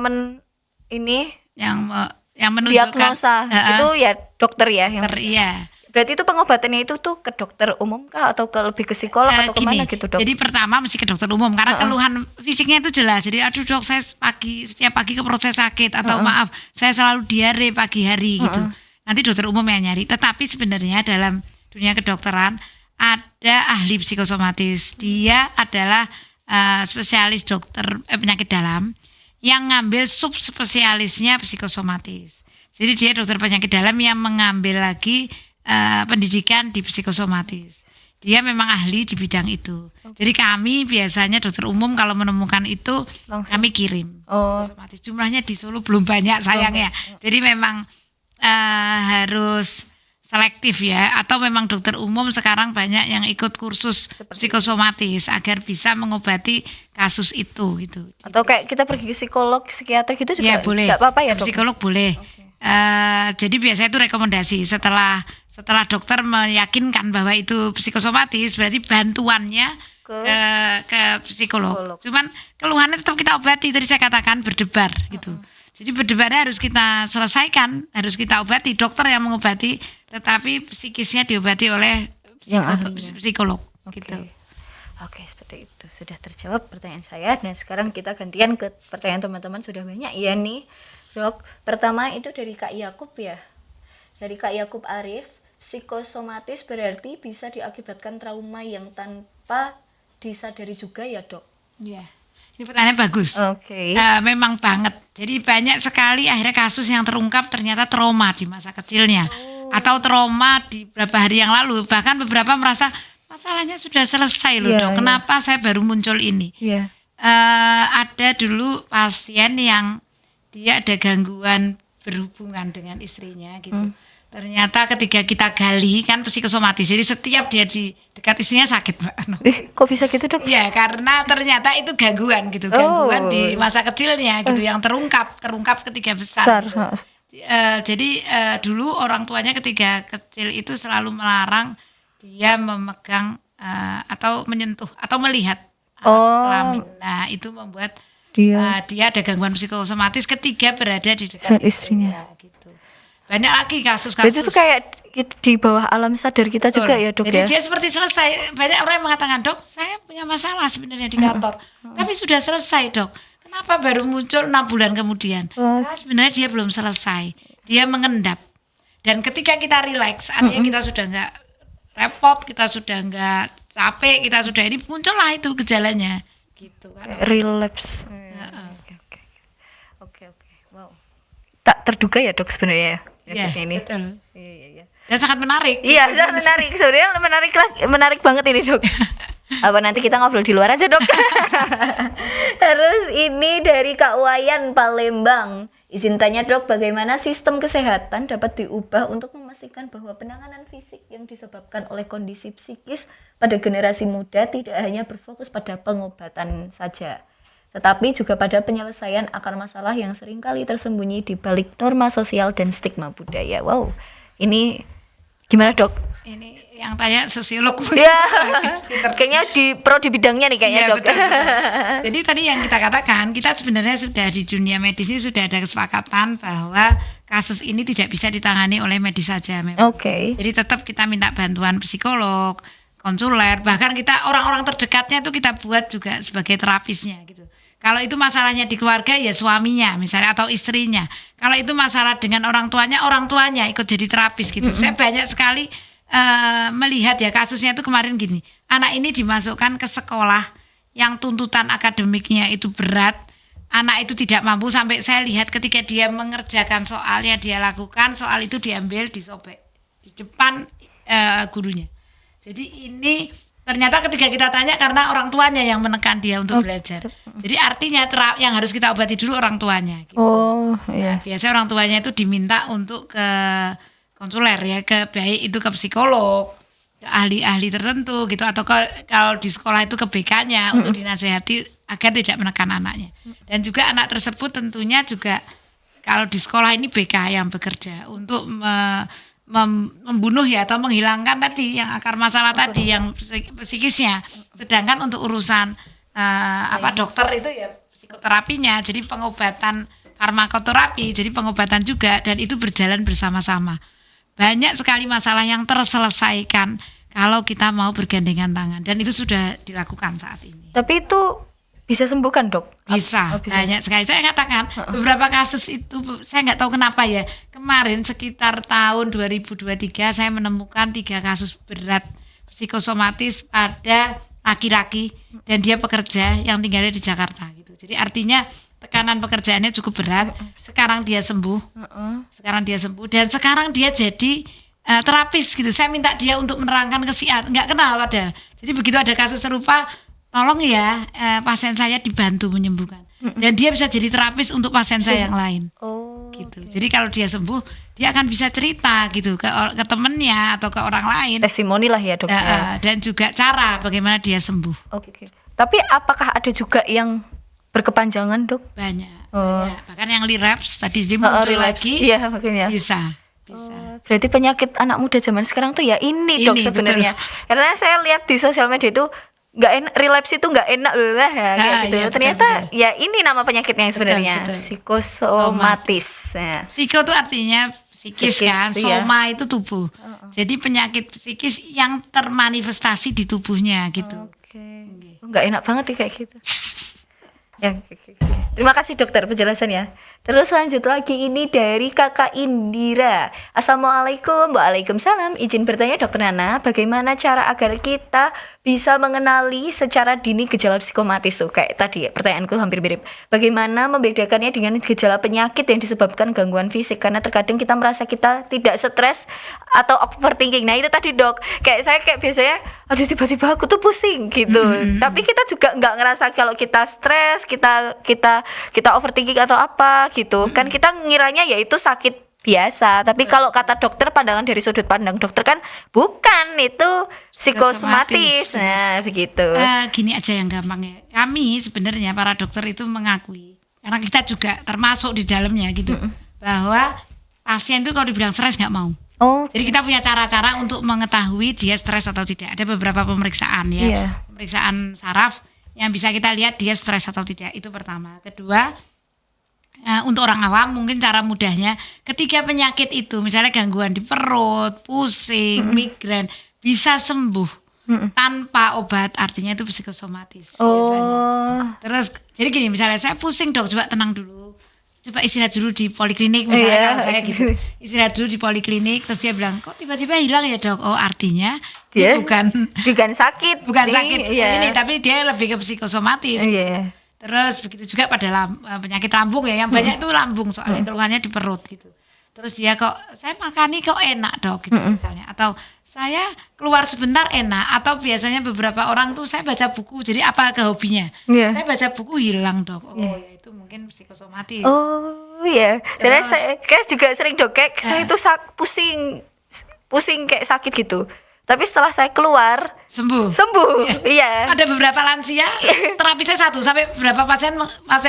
Yang menunjukkan diagnosa itu ya dokter ya yang iya. berarti itu pengobatannya itu tuh ke dokter umum kah atau ke lebih ke psikolog atau kemana gitu, Dok? Jadi pertama mesti ke dokter umum karena keluhan fisiknya itu jelas. Jadi aduh Dok, saya setiap pagi ke proses sakit, atau maaf saya selalu diare pagi hari gitu. nanti dokter umum yang nyari. Tetapi sebenarnya dalam dunia kedokteran ada ahli psikosomatis. Dia adalah spesialis dokter penyakit dalam yang ngambil subspesialisnya psikosomatis. Jadi dia dokter penyakit dalam yang mengambil lagi pendidikan di psikosomatis. Dia memang ahli di bidang itu. Jadi kami biasanya dokter umum kalau menemukan itu Langsung. kami kirim. Oh. Psikosomatis. Jumlahnya di Solo belum banyak sayangnya. Jadi memang harus selektif ya. Atau memang dokter umum sekarang banyak yang ikut kursus psikosomatis agar bisa mengobati kasus itu gitu. Atau kayak kita pergi ke psikolog, psikiater gitu juga Ya boleh. nggak apa-apa ya dok? Psikolog boleh. Jadi biasanya itu rekomendasi setelah dokter meyakinkan bahwa itu psikosomatis, berarti bantuannya ke psikolog. Cuman keluhannya tetap kita obati. Tadi saya katakan berdebar gitu. Jadi berdebarnya harus kita selesaikan, harus kita obati. Dokter yang mengobati, tetapi psikisnya diobati oleh psikolog. Gitu. Oke, seperti itu. Sudah terjawab pertanyaan saya. Dan sekarang kita gantian ke pertanyaan teman-teman. Sudah banyak ya nih, Dok. Pertama itu dari Kak Yakub ya. Dari Kak Yakub Arif, psikosomatis berarti bisa diakibatkan trauma yang tanpa disadari juga ya, Dok? Iya. Ini pertanyaan bagus. Oke. Memang banget. Jadi banyak sekali akhirnya kasus yang terungkap ternyata trauma di masa kecilnya. Atau trauma di beberapa hari yang lalu. Bahkan beberapa merasa masalahnya sudah selesai loh, Dok. Kenapa saya baru muncul ini? Iya. Ada dulu pasien yang dia ada gangguan berhubungan dengan istrinya gitu. Ternyata ketika kita gali kan psikosomatis. Jadi setiap dia di dekat istrinya sakit, Mbak. Kok bisa gitu, Dok? Ya karena ternyata itu gangguan gitu, gangguan di masa kecilnya gitu yang terungkap ketika besar. Gitu. Jadi dulu orang tuanya ketika kecil itu selalu melarang dia memegang atau menyentuh atau melihat kelamin. Nah itu membuat dia ada gangguan psikosomatis ketika berada di dekat istrinya. Gitu. Banyak lagi kasus-kasus. Itu kayak di bawah alam sadar kita juga ya, Dok. Jadi ya? dia seperti selesai. Banyak orang yang mengatakan, Dok, saya punya masalah sebenarnya di kantor. Tapi sudah selesai, Dok. Kenapa baru muncul 6 bulan kemudian? Nah, sebenarnya dia belum selesai. Dia mengendap. Dan ketika kita rileks, artinya kita sudah enggak repot, kita sudah enggak capek, kita sudah ini muncullah itu gejalanya. Gitu kan. Relapse. Oke. Wow. Tak terduga ya, Dok, sebenarnya ya. Iya, Ini. betul. Iya. Dan sangat menarik. Iya, sangat menarik. Sebenarnya menarik banget ini, Dok. Apa nanti kita ngobrol di luar aja, Dok? Terus ini dari Kak Wayan Palembang. Izin tanya, Dok, bagaimana sistem kesehatan dapat diubah untuk memastikan bahwa penanganan fisik yang disebabkan oleh kondisi psikis pada generasi muda tidak hanya berfokus pada pengobatan saja, tetapi juga pada penyelesaian akar masalah yang seringkali tersembunyi di balik norma sosial dan stigma budaya. Wow, ini gimana, Dok? Ini yang tanya sosiolog. Ya, kayaknya pro di bidangnya nih kayaknya, Ya, Dok. betul. Jadi tadi yang kita katakan, kita sebenarnya sudah di dunia medis ini sudah ada kesepakatan bahwa kasus ini tidak bisa ditangani oleh medis saja memang. Oke. Jadi tetap kita minta bantuan psikolog, konsuler, bahkan kita orang-orang terdekatnya itu kita buat juga sebagai terapisnya gitu. Kalau itu masalahnya di keluarga ya suaminya misalnya atau istrinya. Kalau itu masalah dengan orang tuanya ikut jadi terapis gitu. Saya banyak sekali melihat ya kasusnya itu kemarin gini. Anak ini dimasukkan ke sekolah yang tuntutan akademiknya itu berat. Anak itu tidak mampu sampai saya lihat ketika dia mengerjakan soalnya dia lakukan, soal itu diambil disobek di depan gurunya. Jadi ini ternyata ketika kita tanya karena orang tuanya yang menekan dia untuk belajar. Jadi artinya yang harus kita obati dulu orang tuanya. Gitu. Oh, iya. Biasanya orang tuanya itu diminta untuk ke konsuler ya, baik itu ke psikolog, ke ahli-ahli tertentu gitu, atau kalau di sekolah itu ke BK-nya untuk dinasehati agar tidak menekan anaknya. Dan juga anak tersebut tentunya juga kalau di sekolah ini BK yang bekerja untuk membunuh ya atau menghilangkan tadi yang akar masalah tadi yang psikisnya. Sedangkan untuk urusan dokter itu ya psikoterapinya, jadi pengobatan farmakoterapi, jadi pengobatan juga, dan itu berjalan bersama-sama. Banyak sekali masalah yang terselesaikan kalau kita mau bergandengan tangan, dan itu sudah dilakukan saat ini. Tapi itu bisa sembuh kan dok? Bisa, Oh, bisa. banyak sekali. Saya katakan beberapa kasus itu saya nggak tahu kenapa ya. Kemarin sekitar tahun 2023 saya menemukan 3 kasus berat psikosomatis pada laki-laki dan dia pekerja yang tinggalnya di Jakarta gitu. Jadi artinya tekanan pekerjaannya cukup berat. Sekarang dia sembuh. Sekarang dia sembuh dan sekarang dia jadi terapis gitu. Saya minta dia untuk menerangkan ke si A, nggak kenal padahal. Jadi begitu ada kasus serupa, tolong ya pasien saya dibantu menyembuhkan. Dan dia bisa jadi terapis untuk pasien saya yang lain. Oh, Gitu. Jadi kalau dia sembuh, dia akan bisa cerita gitu ke temennya atau ke orang lain. testimoni lah ya dok. Ya. Dan juga cara bagaimana dia sembuh. Oke. Tapi apakah ada juga yang berkepanjangan dok? Banyak. Oh. Banyak. Bahkan yang relapse tadi dia muncul relapse. lagi. Iya makanya. Bisa. Berarti penyakit anak muda zaman sekarang tuh ya ini dok Ini, sebenarnya. Karena saya lihat di sosial media itu nggak enak, relapse itu nggak enak loh lah ya kayak gitu. iya, Ternyata betul. ya ini nama penyakitnya yang sebenarnya Betul. psikosomatis. Ya. Psiko itu artinya psikis Psikis, kan, iya. soma itu tubuh. Jadi penyakit psikis yang termanifestasi di tubuhnya gitu. Oke. Nggak enak banget nih kayak gitu. Ya, oke. Terima kasih dokter penjelasannya. Terus lanjut lagi ini dari Kakak Indira. Assalamualaikum. Waalaikumsalam. Izin bertanya dokter Nana, bagaimana cara agar kita bisa mengenali secara dini gejala psikomatis tuh kayak tadi ya, pertanyaanku hampir mirip. Bagaimana membedakannya dengan gejala penyakit yang disebabkan gangguan fisik? Karena terkadang kita merasa kita tidak stres atau overthinking. Nah itu tadi dok, kayak saya kayak biasanya, aduh tiba-tiba aku tuh pusing gitu. Tapi kita juga nggak ngerasa kalau kita stres, kita overthinking atau apa gitu. Kan kita ngiranya ya itu sakit biasa, tapi kalau kata dokter, pandangan dari sudut pandang dokter kan bukan, itu psikosomatis. Nah begitu. Gini aja yang gampang ya. Kami sebenarnya para dokter itu mengakui, karena kita juga termasuk di dalamnya gitu, bahwa pasien itu kalau dibilang stres nggak mau. Oh Jadi kita punya cara-cara untuk mengetahui dia stres atau tidak. Ada beberapa pemeriksaan ya, Iya. pemeriksaan saraf yang bisa kita lihat dia stres atau tidak. Itu pertama. Kedua, untuk orang awam mungkin cara mudahnya ketika penyakit itu misalnya gangguan di perut, pusing, migrain bisa sembuh tanpa obat, artinya itu psikosomatis biasanya. Oh Terus jadi gini, misalnya saya pusing dok, coba tenang dulu, coba istirahat dulu di poliklinik misalnya. Iya, Kalau saya gitu, istirahat dulu di poliklinik, terus dia bilang kok tiba-tiba hilang ya dok. Oh artinya Dia itu bukan sakit. sakit Iya. ini, tapi dia lebih ke psikosomatis. Iya. Terus begitu juga pada penyakit lambung ya, yang banyak itu lambung soalnya keluhannya di perut gitu. Terus dia kok saya makan nih kok enak dok gitu misalnya, atau saya keluar sebentar enak, atau biasanya beberapa orang tuh saya baca buku, jadi apa ke hobinya? Iya. Saya baca buku hilang dok. Oh ya itu mungkin psikosomatis. Oh iya. Jadi saya kayak juga sering dok kayak saya itu pusing kayak sakit gitu. Tapi setelah saya keluar Sembuh. Iya. Ada beberapa lansia terapi saya 1 sampai beberapa pasien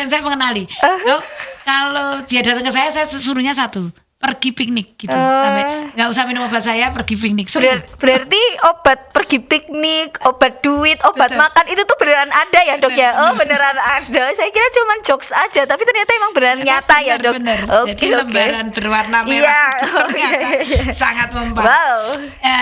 saya mengenali. Dok, kalau dia datang ke saya suruhnya 1, pergi piknik gitu. Sampai nggak usah minum obat, saya pergi piknik. Berarti obat pergi piknik, obat duit, obat makan itu tuh beneran ada ya dok ya? Oh beneran ada. Saya kira cuma jokes aja, tapi ternyata emang beneran nyata ya dok. Bener. Jadi lembaran berwarna merah Iya. itu ternyata sangat membantu. Wow.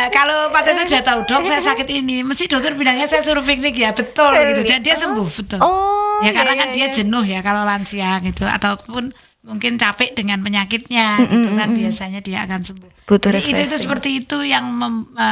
Kalau pasiennya sudah tahu dok saya sakit ini, mesti dokter bilangnya saya suruh piknik ya, betul gitu, dan dia sembuh betul. Oh, Ya karena iya, kan iya, dia iya. jenuh ya kalau lansia gitu, ataupun mungkin capek dengan penyakitnya gitu kan, biasanya dia akan sembuh. Butuh Jadi itu refreshing. seperti itu yang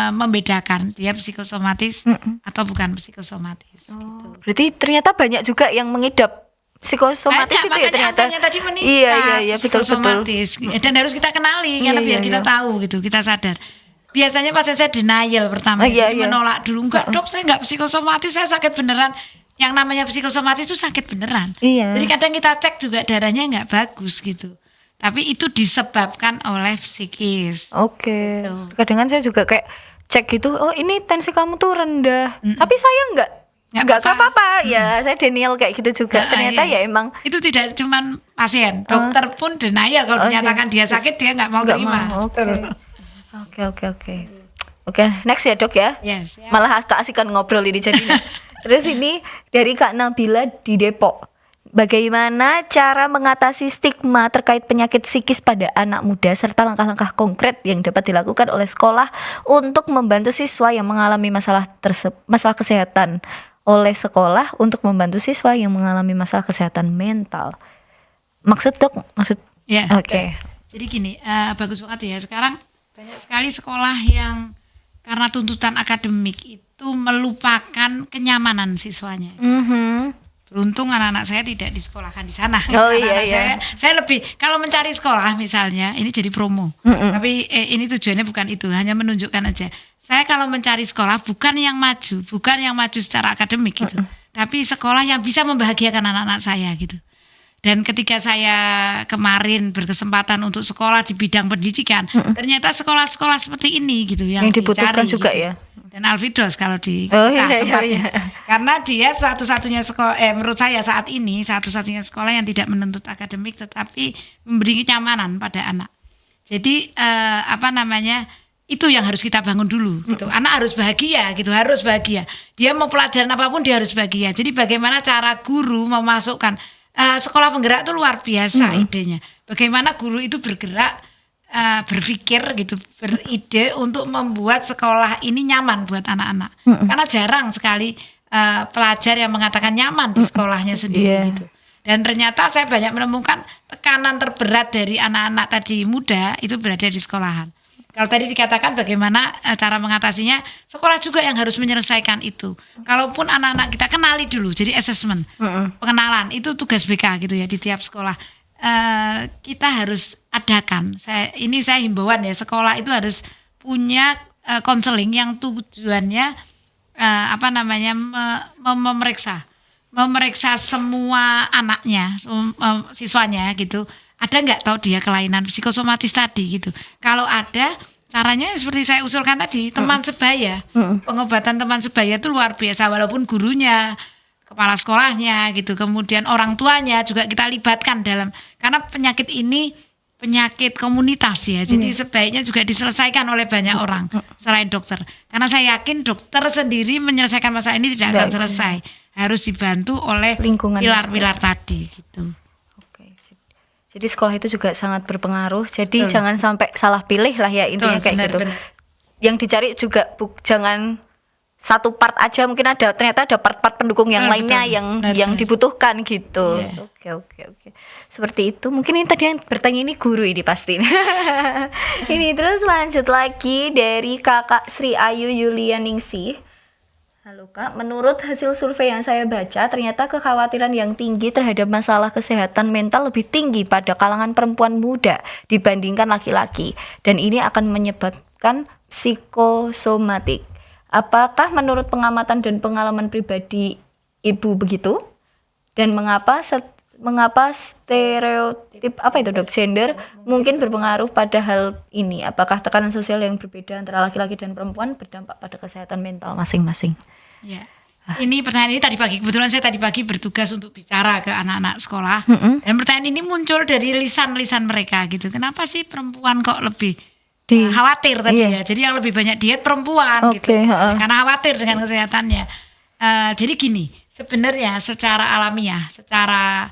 membedakan dia psikosomatis atau bukan psikosomatis. Gitu. Berarti ternyata banyak juga yang mengidap psikosomatis Banyak, itu ya makanya ternyata. angkanya tadi meningkat, Iya betul. psikosomatis. Dan harus kita kenali karena Iya, biar iya, kita iya. tahu gitu, kita sadar. Biasanya pasien saya denial pertama, Iya, jadi iya. menolak dulu, enggak dok saya enggak psikosomatis, saya sakit beneran. Yang namanya psikosomatis itu sakit beneran. Iya. Jadi kadang kita cek juga darahnya enggak bagus gitu. Tapi itu disebabkan oleh psikis. Oke. Gitu. Kadang kan saya juga kayak cek gitu, oh ini tensi kamu tuh rendah. Tapi saya Nggak nggak apa-apa. apa-apa. Ya, saya Daniel kayak gitu juga. Nah, Ternyata iya. ya emang Itu tidak cuman pasien, dokter pun denial kalau Oke. dinyatakan dia sakit, dia enggak mau nggak terima. mau. Oke, next ya dok ya. Yes, ya. Malah keasikan ngobrol ini jadinya. Terus ini dari Kak Nabila di Depok. Bagaimana cara mengatasi stigma terkait penyakit psikis pada anak muda serta langkah-langkah konkret yang dapat dilakukan oleh sekolah untuk membantu siswa yang mengalami masalah kesehatan. oleh sekolah untuk membantu siswa yang mengalami masalah kesehatan mental. Maksud dok, maksud Ya. oke. Jadi gini, bagus banget ya. Sekarang banyak sekali sekolah yang karena tuntutan akademik itu melupakan kenyamanan siswanya. Mhm. Beruntung anak-anak saya tidak disekolahkan di sana. Oh, iya, Anak-anak iya. Saya lebih kalau mencari sekolah misalnya, ini jadi promo. Tapi ini tujuannya bukan itu, hanya menunjukkan aja. Saya kalau mencari sekolah bukan yang maju secara akademik gitu. Tapi sekolah yang bisa membahagiakan anak-anak saya gitu. Dan ketika saya kemarin berkesempatan untuk sekolah di bidang pendidikan, ternyata sekolah-sekolah seperti ini gitu yang dibutuhkan dicari, juga gitu. ya. Dan Alvidos kalau di Oh, kita iya, iya, tempatnya. iya. Karena dia satu-satunya sekolah, menurut saya saat ini satu-satunya sekolah yang tidak menuntut akademik tetapi memberi kenyamanan pada anak. Jadi itu yang harus kita bangun dulu gitu. Anak harus bahagia gitu, harus bahagia. Dia mau pelajaran apapun dia harus bahagia. Jadi bagaimana cara guru memasukkan sekolah penggerak itu luar biasa idenya. Bagaimana guru itu bergerak berpikir gitu, beride untuk membuat sekolah ini nyaman buat anak-anak. Karena jarang sekali pelajar yang mengatakan nyaman di sekolahnya sendiri Iya. gitu. Dan ternyata saya banyak menemukan tekanan terberat dari anak-anak tadi muda itu berada di sekolahan. Kalau tadi dikatakan bagaimana cara mengatasinya, sekolah juga yang harus menyelesaikan itu. Kalaupun anak-anak kita kenali dulu, jadi assessment, pengenalan, itu tugas BK gitu ya di tiap sekolah. Kita harus adakan. Saya himbauan ya, sekolah itu harus punya konseling yang tujuannya memeriksa semua anaknya, siswanya gitu. Ada nggak tahu dia kelainan psikosomatis tadi gitu. Kalau ada, caranya seperti saya usulkan tadi, teman sebaya. Pengobatan teman sebaya itu luar biasa, walaupun gurunya, kepala sekolahnya gitu, kemudian orang tuanya juga kita libatkan dalam, karena penyakit ini penyakit komunitas ya, jadi sebaiknya juga diselesaikan oleh banyak orang selain dokter. Karena saya yakin dokter sendiri menyelesaikan masalah ini tidak akan selesai, harus dibantu oleh Lingkungan pilar-pilar tadi gitu. Oke. Jadi sekolah itu juga sangat berpengaruh. Jadi jangan sampai salah pilih lah ya intinya Betul, kayak benar, gitu. benar. Yang dicari juga jangan satu part aja, mungkin ternyata ada part-part pendukung yang Betul, lainnya betul. yang Benar. dibutuhkan gitu. Iya. Oke. Seperti itu. Mungkin ini tadi yang bertanya ini guru ini pasti. Ini terus lanjut lagi dari Kakak Sri Ayu Yulianingsih. Halo Kak, menurut hasil survei yang saya baca, ternyata kekhawatiran yang tinggi terhadap masalah kesehatan mental lebih tinggi pada kalangan perempuan muda dibandingkan laki-laki. Dan ini akan menyebabkan psikosomatik. Apakah menurut pengamatan dan pengalaman pribadi Ibu begitu? Dan mengapa stereotip gender mungkin berpengaruh pada hal ini? Apakah tekanan sosial yang berbeda antara laki-laki dan perempuan berdampak pada kesehatan mental masing-masing? Ya. Ini pertanyaan ini tadi pagi, kebetulan saya tadi pagi bertugas untuk bicara ke anak-anak sekolah. Dan pertanyaan ini muncul dari lisan-lisan mereka gitu. Kenapa sih perempuan kok lebih khawatir tadi ya? Jadi yang lebih banyak diet perempuan gitu. Karena khawatir dengan kesehatannya. Jadi gini, sebenarnya secara alamiah, secara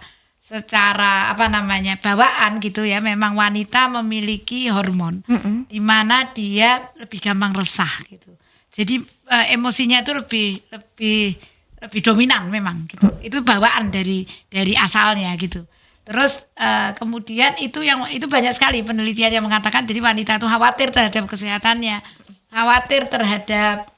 bawaan gitu ya, memang wanita memiliki hormon di mana dia lebih gampang resah gitu. Jadi emosinya itu lebih dominan memang gitu. Itu bawaan dari asalnya gitu. Terus kemudian itu banyak sekali penelitian yang mengatakan jadi wanita itu khawatir terhadap kesehatannya, khawatir terhadap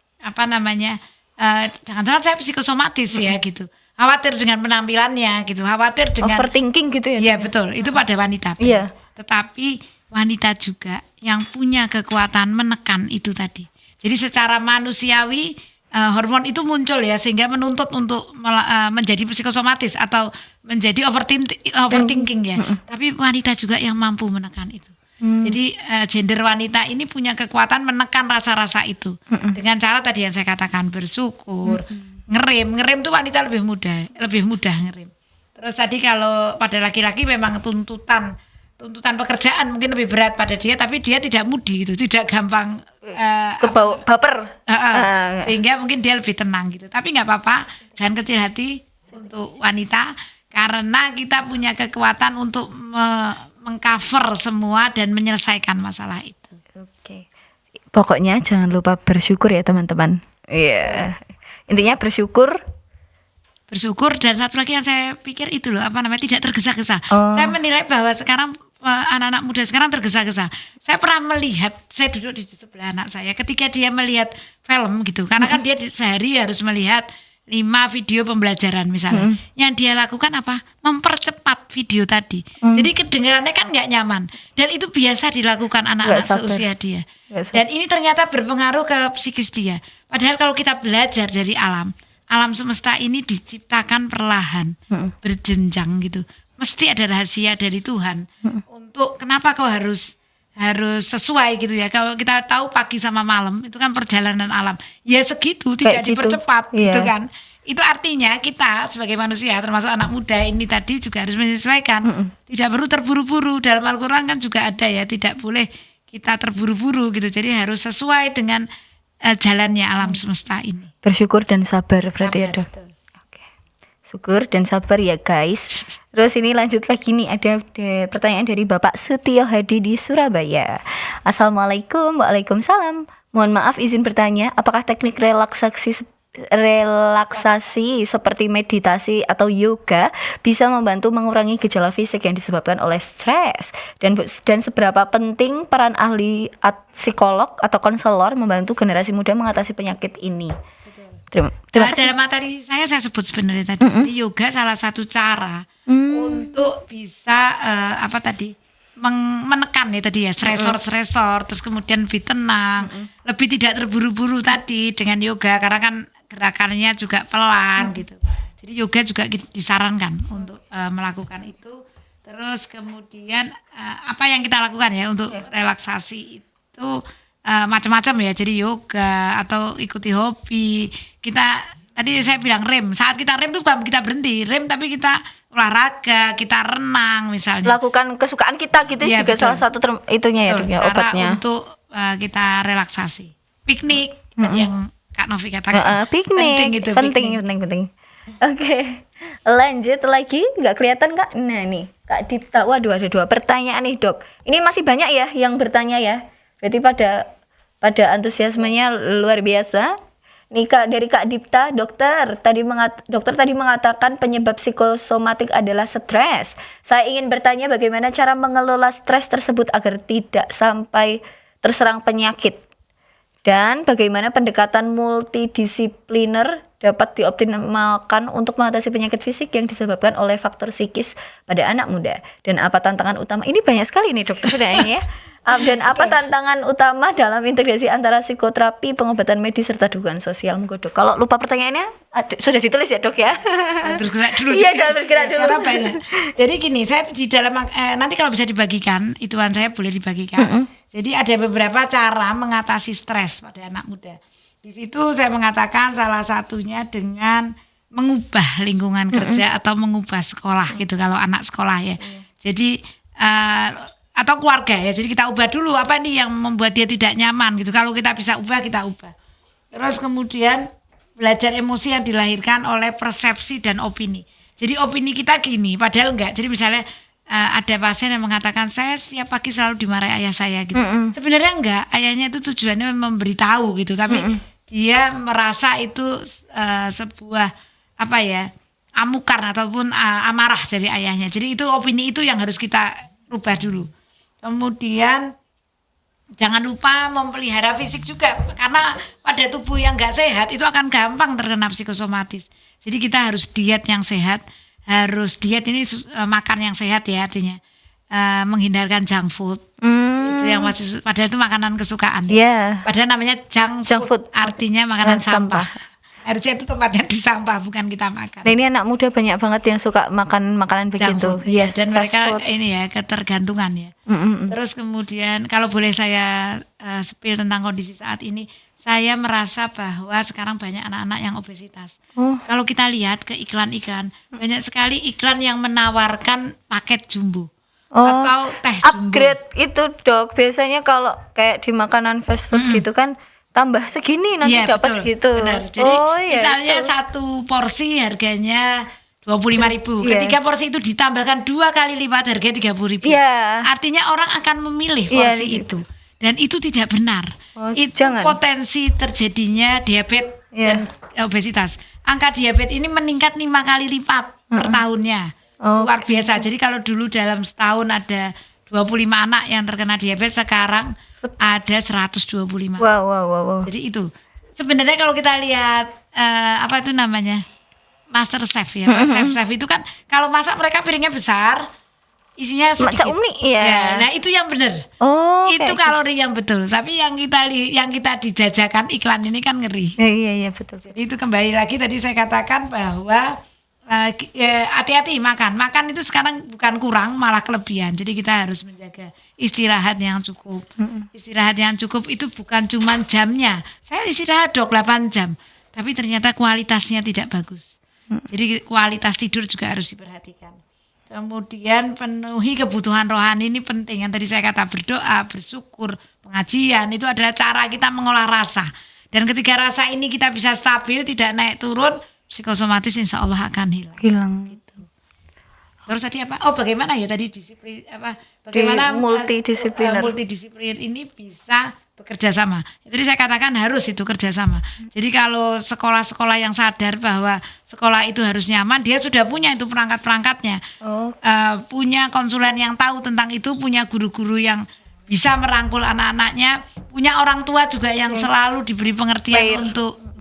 jangan-jangan saya psikosomatis ya gitu. Khawatir dengan penampilannya gitu, khawatir dengan overthinking gitu ya. Iya betul, itu pada wanita. Iya. Tetapi wanita juga yang punya kekuatan menekan itu tadi. Jadi secara manusiawi hormon itu muncul ya sehingga menuntut untuk menjadi psikosomatis atau menjadi overthinking ya. Tapi wanita juga yang mampu menekan itu. Jadi gender wanita ini punya kekuatan menekan rasa-rasa itu dengan cara tadi yang saya katakan bersyukur, ngerem tuh wanita lebih mudah ngerem. Terus tadi kalau pada laki-laki memang tuntutan pekerjaan mungkin lebih berat pada dia, tapi dia tidak mudi gitu, tidak gampang baper. Sehingga mungkin dia lebih tenang gitu. Tapi nggak apa-apa, jangan kecil hati untuk wanita karena kita punya kekuatan untuk mengcover semua dan menyelesaikan masalah itu. Oke. Pokoknya jangan lupa bersyukur ya teman-teman. Iya. Intinya bersyukur bersyukur. Dan satu lagi yang saya pikir itu loh, tidak tergesa-gesa. Oh. Saya menilai bahwa sekarang anak-anak muda sekarang tergesa-gesa. Saya pernah melihat, saya duduk di sebelah anak saya ketika dia melihat film gitu, karena kan dia sehari harus melihat 5 video pembelajaran misalnya. Yang dia lakukan apa? Mempercepat video tadi. Jadi kedengarannya kan nggak nyaman. Dan itu biasa dilakukan anak-anak Nggak sabar. seusia dia. Nggak sabar. Dan ini ternyata berpengaruh ke psikis dia. Padahal kalau kita belajar dari alam semesta ini diciptakan perlahan, berjenjang gitu. Mesti ada rahasia dari Tuhan untuk kenapa kau harus sesuai gitu ya. Kalau kita tahu pagi sama malam itu kan perjalanan alam. Ya segitu, tidak Kayak gitu. dipercepat Iya. gitu kan. Itu artinya kita sebagai manusia termasuk anak muda ini tadi juga harus menyesuaikan. Tidak perlu terburu-buru. Dalam Al-Qur'an kan juga ada ya, tidak boleh kita terburu-buru gitu. Jadi harus sesuai dengan jalannya alam semesta ini. Bersyukur dan sabar berarti ya, Sabar, Dok. Oke. Syukur dan sabar ya, guys. Terus ini lanjut lagi nih, ada pertanyaan dari Bapak Sutio Hadi di Surabaya. Assalamualaikum. Waalaikumsalam. Mohon maaf izin bertanya, apakah teknik relaksasi seperti meditasi atau yoga bisa membantu mengurangi gejala fisik yang disebabkan oleh stres, dan seberapa penting peran ahli psikolog atau konselor membantu generasi muda mengatasi penyakit ini? Terima kasih. Dalam materi saya sebut sebenarnya tadi jadi yoga salah satu cara untuk bisa menekan ya tadi ya stresor, terus kemudian lebih tenang, lebih tidak terburu-buru tadi dengan yoga, karena kan gerakannya juga pelan gitu. Jadi yoga juga disarankan untuk melakukan itu. Terus kemudian apa yang kita lakukan ya untuk relaksasi itu macam-macam ya. Jadi yoga atau ikuti hobi. Kita tadi saya bilang rem. Saat kita rem itu bukan kita berhenti rem, tapi kita olahraga, kita renang misalnya. Lakukan kesukaan kita gitu Iya, juga betul. salah satu itunya ya, Dok, ya, Cara obatnya. untuk kita relaksasi. Piknik tadi yang Kak Novi katakan. Piknik Penting. penting. Oke, lanjut lagi, nggak kelihatan Kak? Nah nih Kak Dipta, waduh ada 2 pertanyaan nih, Dok. Ini masih banyak ya yang bertanya ya, berarti pada antusiasmenya luar biasa. Nih Kak, dari Kak Dipta, dokter tadi mengatakan penyebab psikosomatik adalah stres. Saya ingin bertanya bagaimana cara mengelola stres tersebut agar tidak sampai terserang penyakit. Dan bagaimana pendekatan multidisipliner dapat dioptimalkan untuk mengatasi penyakit fisik yang disebabkan oleh faktor psikis pada anak muda. Dan apa tantangan utama? Ini banyak sekali nih dokter ya. Dan apa tantangan utama dalam integrasi antara psikoterapi, pengobatan medis, serta dukungan sosial? Monggo, Dok. Kalau lupa pertanyaannya, sudah ditulis ya, Dok ya? Bergerak dulu. Iya, jangan bergerak dulu. Karena banyak. Jadi gini, saya di dalam nanti kalau bisa dibagikan, ituan saya boleh dibagikan. Jadi ada beberapa cara mengatasi stres pada anak muda. Di situ saya mengatakan salah satunya dengan mengubah lingkungan kerja atau mengubah sekolah gitu kalau anak sekolah ya. Jadi atau keluarga ya. Jadi kita ubah dulu apa nih yang membuat dia tidak nyaman gitu. Kalau kita bisa ubah, kita ubah. Terus kemudian belajar emosi yang dilahirkan oleh persepsi dan opini. Jadi opini kita gini, padahal enggak. Jadi misalnya ada pasien yang mengatakan saya setiap pagi selalu dimarahi ayah saya gitu. Sebenarnya enggak, ayahnya itu tujuannya memberitahu gitu, tapi dia merasa itu sebuah amukan ataupun amarah dari ayahnya. Jadi itu opini itu yang harus kita rubah dulu. Kemudian jangan lupa memelihara fisik juga, karena pada tubuh yang enggak sehat itu akan gampang terkena psikosomatis. Jadi kita harus diet yang sehat. Harus diet ini makan yang sehat ya, artinya menghindarkan junk food. Itu yang masih padahal itu makanan kesukaan. Iya. Padahal namanya junk food, artinya makanan sampah. Harusnya itu tempatnya di sampah, bukan kita makan. Nah ini anak muda banyak banget yang suka makan makanan begitu. Food, Yes, dan fast mereka food. ini ya ketergantungan ya. Terus kemudian kalau boleh saya spill tentang kondisi saat ini, saya merasa bahwa sekarang banyak anak-anak yang obesitas. Kalau kita lihat ke iklan-iklan, banyak sekali iklan yang menawarkan paket jumbo atau teh jumbo. Upgrade itu, Dok. Biasanya kalau kayak di makanan fast food gitu kan tambah segini nanti Iya, dapat betul, segitu. benar. Jadi ya misalnya itu. satu porsi harganya 25.000. Iya. Ketika porsi itu ditambahkan 2 kali lipat harganya 30.000. Iya. Artinya orang akan memilih Iya, porsi gitu. itu. Dan itu tidak benar. Oh, Itu jangan. potensi terjadinya diabetes Iya. dan obesitas. angka diabetes ini meningkat 5 kali lipat per tahunnya. Oh. Luar biasa. Jadi kalau dulu dalam setahun ada 25 anak yang terkena diabetes, sekarang ada 125. Wow. Jadi itu. Sebenarnya kalau kita lihat apa itu namanya? Master chef ya. Chef itu kan kalau masak mereka piringnya besar, isinya sedikit. Macam umi ya. Nah, itu yang benar. Oh, Itu kayak kalori yang betul. Tapi yang kita dijajakan iklan ini kan ngeri. Iya betul. Jadi itu kembali lagi tadi saya katakan bahwa hati-hati makan itu sekarang bukan kurang malah kelebihan. Jadi kita harus menjaga istirahat yang cukup. Istirahat yang cukup itu bukan cuma jamnya. Saya istirahat 8 jam, tapi ternyata kualitasnya tidak bagus. Jadi kualitas tidur juga harus diperhatikan. Kemudian penuhi kebutuhan rohani ini penting. Yang tadi saya kata berdoa, bersyukur, pengajian itu adalah cara kita mengolah rasa. Dan ketika rasa ini kita bisa stabil, tidak naik turun, psikosomatis insya Allah akan hilang. Gitu. Terus tadi apa? Oh, bagaimana ya tadi disiplin apa? Bagaimana multidisipliner ini bisa bekerja sama. Jadi saya katakan harus itu kerja sama. Jadi kalau sekolah-sekolah yang sadar bahwa sekolah itu harus nyaman, dia sudah punya itu perangkat-perangkatnya. Punya konsulen yang tahu tentang itu, punya guru-guru yang bisa merangkul anak-anaknya, punya orang tua juga yang selalu diberi pengertian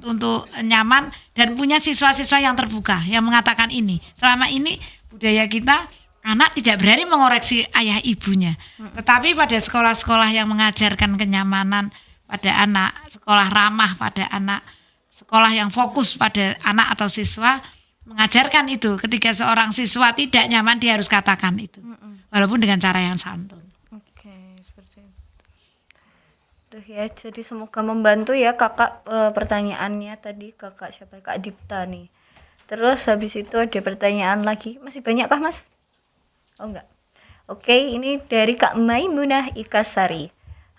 untuk nyaman, dan punya siswa-siswa yang terbuka yang mengatakan ini. Selama ini budaya kita anak tidak berani mengoreksi ayah ibunya. Tetapi pada sekolah-sekolah yang mengajarkan kenyamanan pada anak, sekolah ramah pada anak, sekolah yang fokus pada anak atau siswa, mengajarkan itu. Ketika seorang siswa tidak nyaman, dia harus katakan itu. Walaupun dengan cara yang santun. Oke, seperti itu. Tuh ya, jadi semoga membantu ya kakak pertanyaannya tadi kakak siapa? Kak Dipta nih. Terus habis itu ada pertanyaan lagi. Masih banyak kah Mas? Oh enggak. Oke, ini dari Kak Maimunah Ikasari.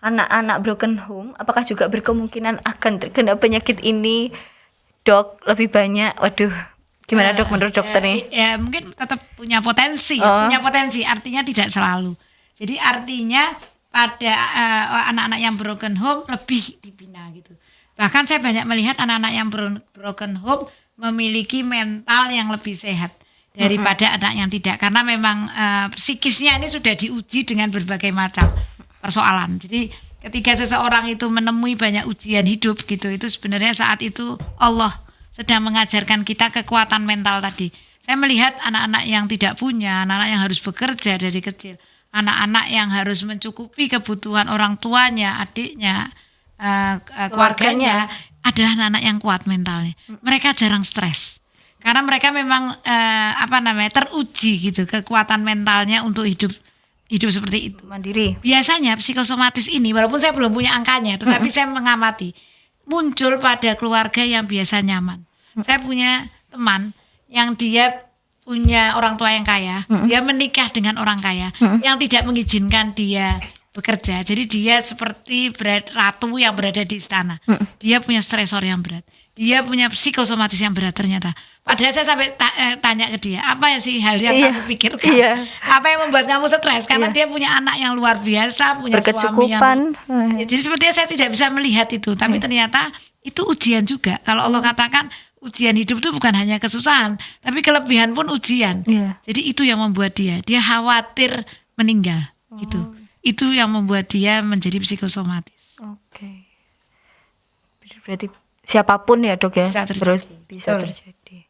Anak-anak broken home apakah juga berkemungkinan akan terkena penyakit ini? Dok, lebih banyak. Waduh, gimana dok menurut dokter nih? Ya mungkin tetap punya potensi. Punya potensi artinya tidak selalu. Jadi artinya pada anak-anak yang broken home lebih dibina gitu. Bahkan saya banyak melihat anak-anak yang broken home memiliki mental yang lebih sehat daripada anak yang tidak, karena memang psikisnya ini sudah diuji dengan berbagai macam persoalan. Jadi ketika seseorang itu menemui banyak ujian hidup gitu, itu sebenarnya saat itu Allah sedang mengajarkan kita kekuatan mental tadi. Saya melihat anak-anak yang tidak punya, anak-anak yang harus bekerja dari kecil, anak-anak yang harus mencukupi kebutuhan orang tuanya, adiknya, keluarganya, adalah anak-anak yang kuat mentalnya. Mereka jarang stres. Karena mereka memang teruji gitu kekuatan mentalnya untuk hidup seperti itu. Mandiri. Biasanya psikosomatis ini walaupun saya belum punya angkanya, tetapi saya mengamati muncul pada keluarga yang biasa nyaman. Saya punya teman yang dia punya orang tua yang kaya, dia menikah dengan orang kaya yang tidak mengizinkan dia bekerja. Jadi dia seperti ratu yang berada di istana. Dia punya stresor yang berat. Dia punya psikosomatis yang berat ternyata. Padahal saya sampai tanya ke dia, apa ya sih hal yang kamu pikirkan? Apa yang membuat kamu stres? Karena dia punya anak yang luar biasa, punya suami yang... Ya, jadi sepertinya saya tidak bisa melihat itu. Tapi ternyata itu ujian juga. Kalau Allah katakan ujian hidup itu bukan hanya kesusahan, tapi kelebihan pun ujian. Jadi itu yang membuat dia khawatir meninggal. Gitu. Itu yang membuat dia menjadi psikosomatis. Oke. Berarti siapapun ya dok ya, bisa terjadi.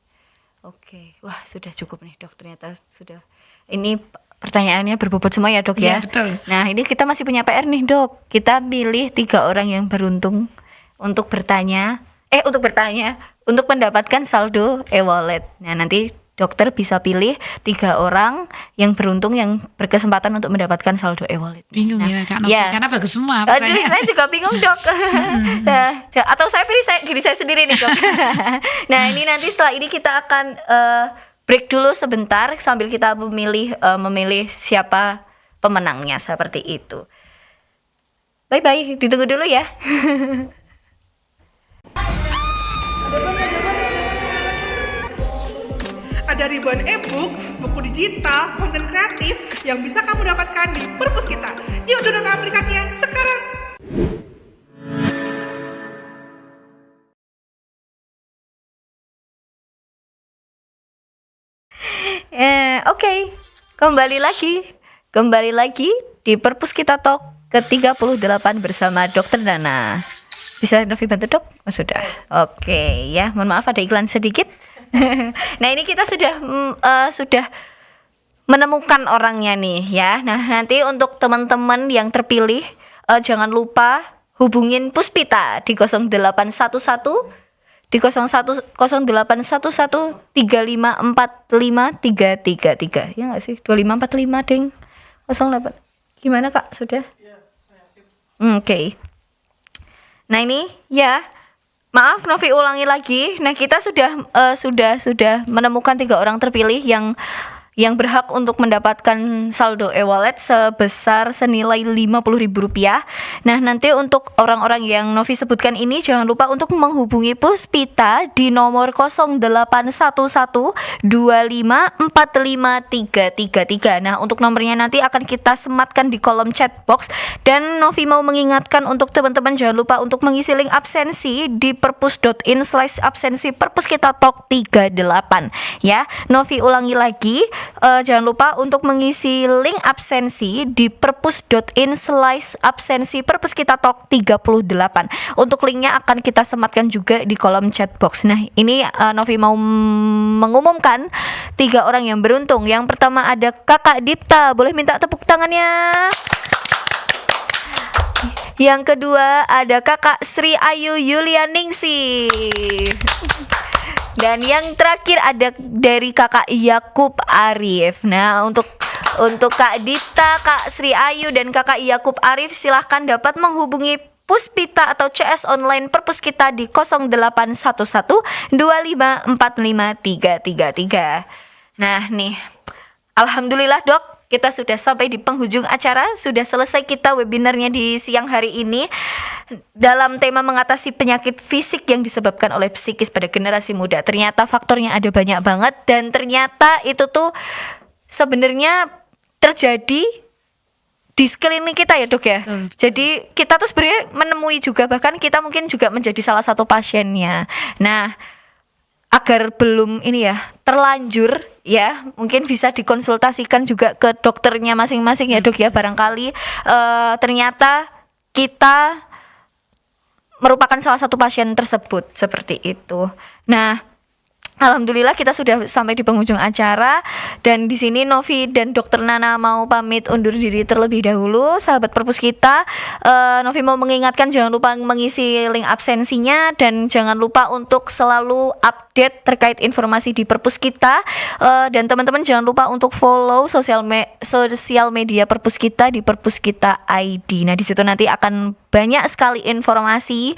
Oke, wah sudah cukup nih dok, ternyata sudah. Ini pertanyaannya berbobot semua ya dok ya. Betul. Nah ini kita masih punya PR nih dok. Kita pilih 3 orang yang beruntung untuk bertanya, untuk mendapatkan saldo e-wallet. Nah nanti dokter bisa pilih 3 orang yang beruntung yang berkesempatan untuk mendapatkan saldo e-wallet. Bingung ya Kak Novi, karena bagus semua. Aduh, saya juga bingung dok. Atau saya pilih diri saya sendiri nih dok. Nah ini nanti setelah ini kita akan break dulu sebentar sambil kita memilih siapa pemenangnya seperti itu. Bye bye, ditunggu dulu ya. Ada ribuan e-book, buku digital, konten kreatif yang bisa kamu dapatkan di Perpus Kita. Yuk download aplikasinya sekarang. Oke, kembali lagi di Perpus Kita Talk ke-38 bersama Dokter Nana. Bisa Novi bantu dok? Oh, sudah. Oke ya, mohon maaf ada iklan sedikit. Nah ini kita sudah menemukan orangnya nih ya. Nah nanti untuk teman-teman yang terpilih jangan lupa hubungin Puspita di 0811 di 0818135453333 ya nggak sih 2545 ding 08 gimana kak sudah Oke. Nah ini ya maaf Novi ulangi lagi. Nah kita sudah menemukan 3 orang terpilih yang berhak untuk mendapatkan saldo e-wallet sebesar senilai Rp50.000. Nah, nanti untuk orang-orang yang Novi sebutkan ini jangan lupa untuk menghubungi Puspita di nomor 081125453333. Nah, untuk nomornya nanti akan kita sematkan di kolom chat box dan Novi mau mengingatkan untuk teman-teman jangan lupa untuk mengisi link absensi di perpus.in/absensi Perpus Kita Talk 38 ya. Novi ulangi lagi. Jangan lupa untuk mengisi link absensi di perpus.in/absensi Perpus Kita Talk 38. Untuk linknya akan kita sematkan juga di kolom chat box. Nah ini Novi mau mengumumkan 3 orang yang beruntung. Yang pertama ada Kakak Dipta, boleh minta tepuk tangannya. Yang kedua ada Kakak Sri Ayu Yulianingsi. Dan yang terakhir ada dari Kakak Yakub Arif. Nah, untuk Kak Dipta, Kak Sri Ayu dan Kakak Yakub Arif silahkan dapat menghubungi Puspita atau CS online Perpus Kita di 081125453333. Nah, nih. Alhamdulillah, Dok. Kita sudah sampai di penghujung acara, sudah selesai kita webinarnya di siang hari ini dalam tema mengatasi penyakit fisik yang disebabkan oleh psikis pada generasi muda. Ternyata faktornya ada banyak banget dan ternyata itu tuh sebenarnya terjadi di sekeliling kita ya dok ya. Jadi kita tuh sebenarnya menemui juga, bahkan kita mungkin juga menjadi salah satu pasiennya. Nah, agar belum ini ya terlanjur ya mungkin bisa dikonsultasikan juga ke dokternya masing-masing ya dok ya, barangkali ternyata kita merupakan salah satu pasien tersebut seperti itu. Nah, alhamdulillah kita sudah sampai di penghujung acara dan di sini Novi dan Dokter Nana mau pamit undur diri terlebih dahulu. Sahabat Perpus kita, Novi mau mengingatkan jangan lupa mengisi link absensinya dan jangan lupa untuk selalu update terkait informasi di Perpus kita, dan teman-teman jangan lupa untuk follow sosial media Perpus kita di Perpus Kita ID. Nah, di situ nanti akan banyak sekali informasi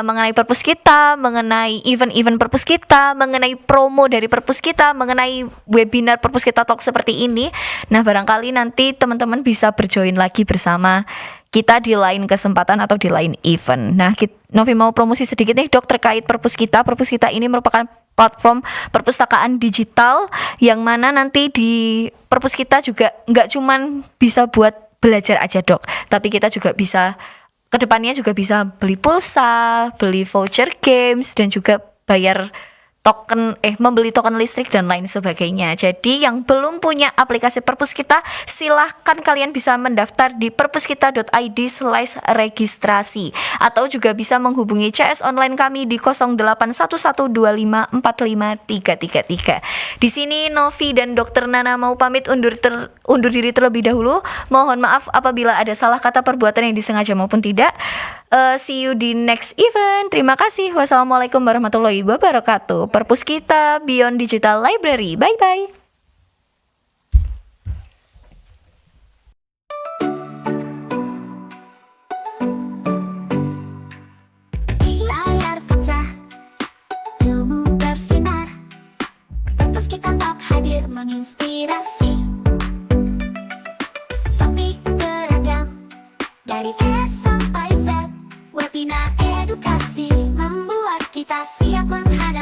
mengenai Perpus kita, mengenai event-event Perpus kita, mengenai promo dari Perpus kita, mengenai webinar Perpus Kita Talk seperti ini. Nah, barangkali nanti teman-teman bisa berjoin lagi bersama kita di lain kesempatan atau di lain event. Nah, Novi mau promosi sedikit nih dok terkait Perpus kita. Perpus kita ini merupakan platform perpustakaan digital yang mana nanti di Perpus kita juga nggak cuman bisa buat belajar aja dok, tapi kita juga bisa kedepannya juga bisa beli pulsa, beli voucher games dan juga bayar membeli token listrik dan lain sebagainya. Jadi yang belum punya aplikasi Perpus Kita, silahkan kalian bisa mendaftar di perpuskita.id/registrasi atau juga bisa menghubungi CS online kami di 081125453333. Di sini Novi dan Dokter Nana mau pamit undur diri terlebih dahulu. Mohon maaf apabila ada salah kata perbuatan yang disengaja maupun tidak. See you di next event. Terima kasih. Wassalamualaikum warahmatullahi wabarakatuh. Perpus Kita Beyond Digital Library. Bye bye. Layar pecah, ilmu bersinar. Perpus Kita Talk hadir menginspirasi. Topik beragam dari S sampai Z. Webinar edukasi membuat kita siap menghadapi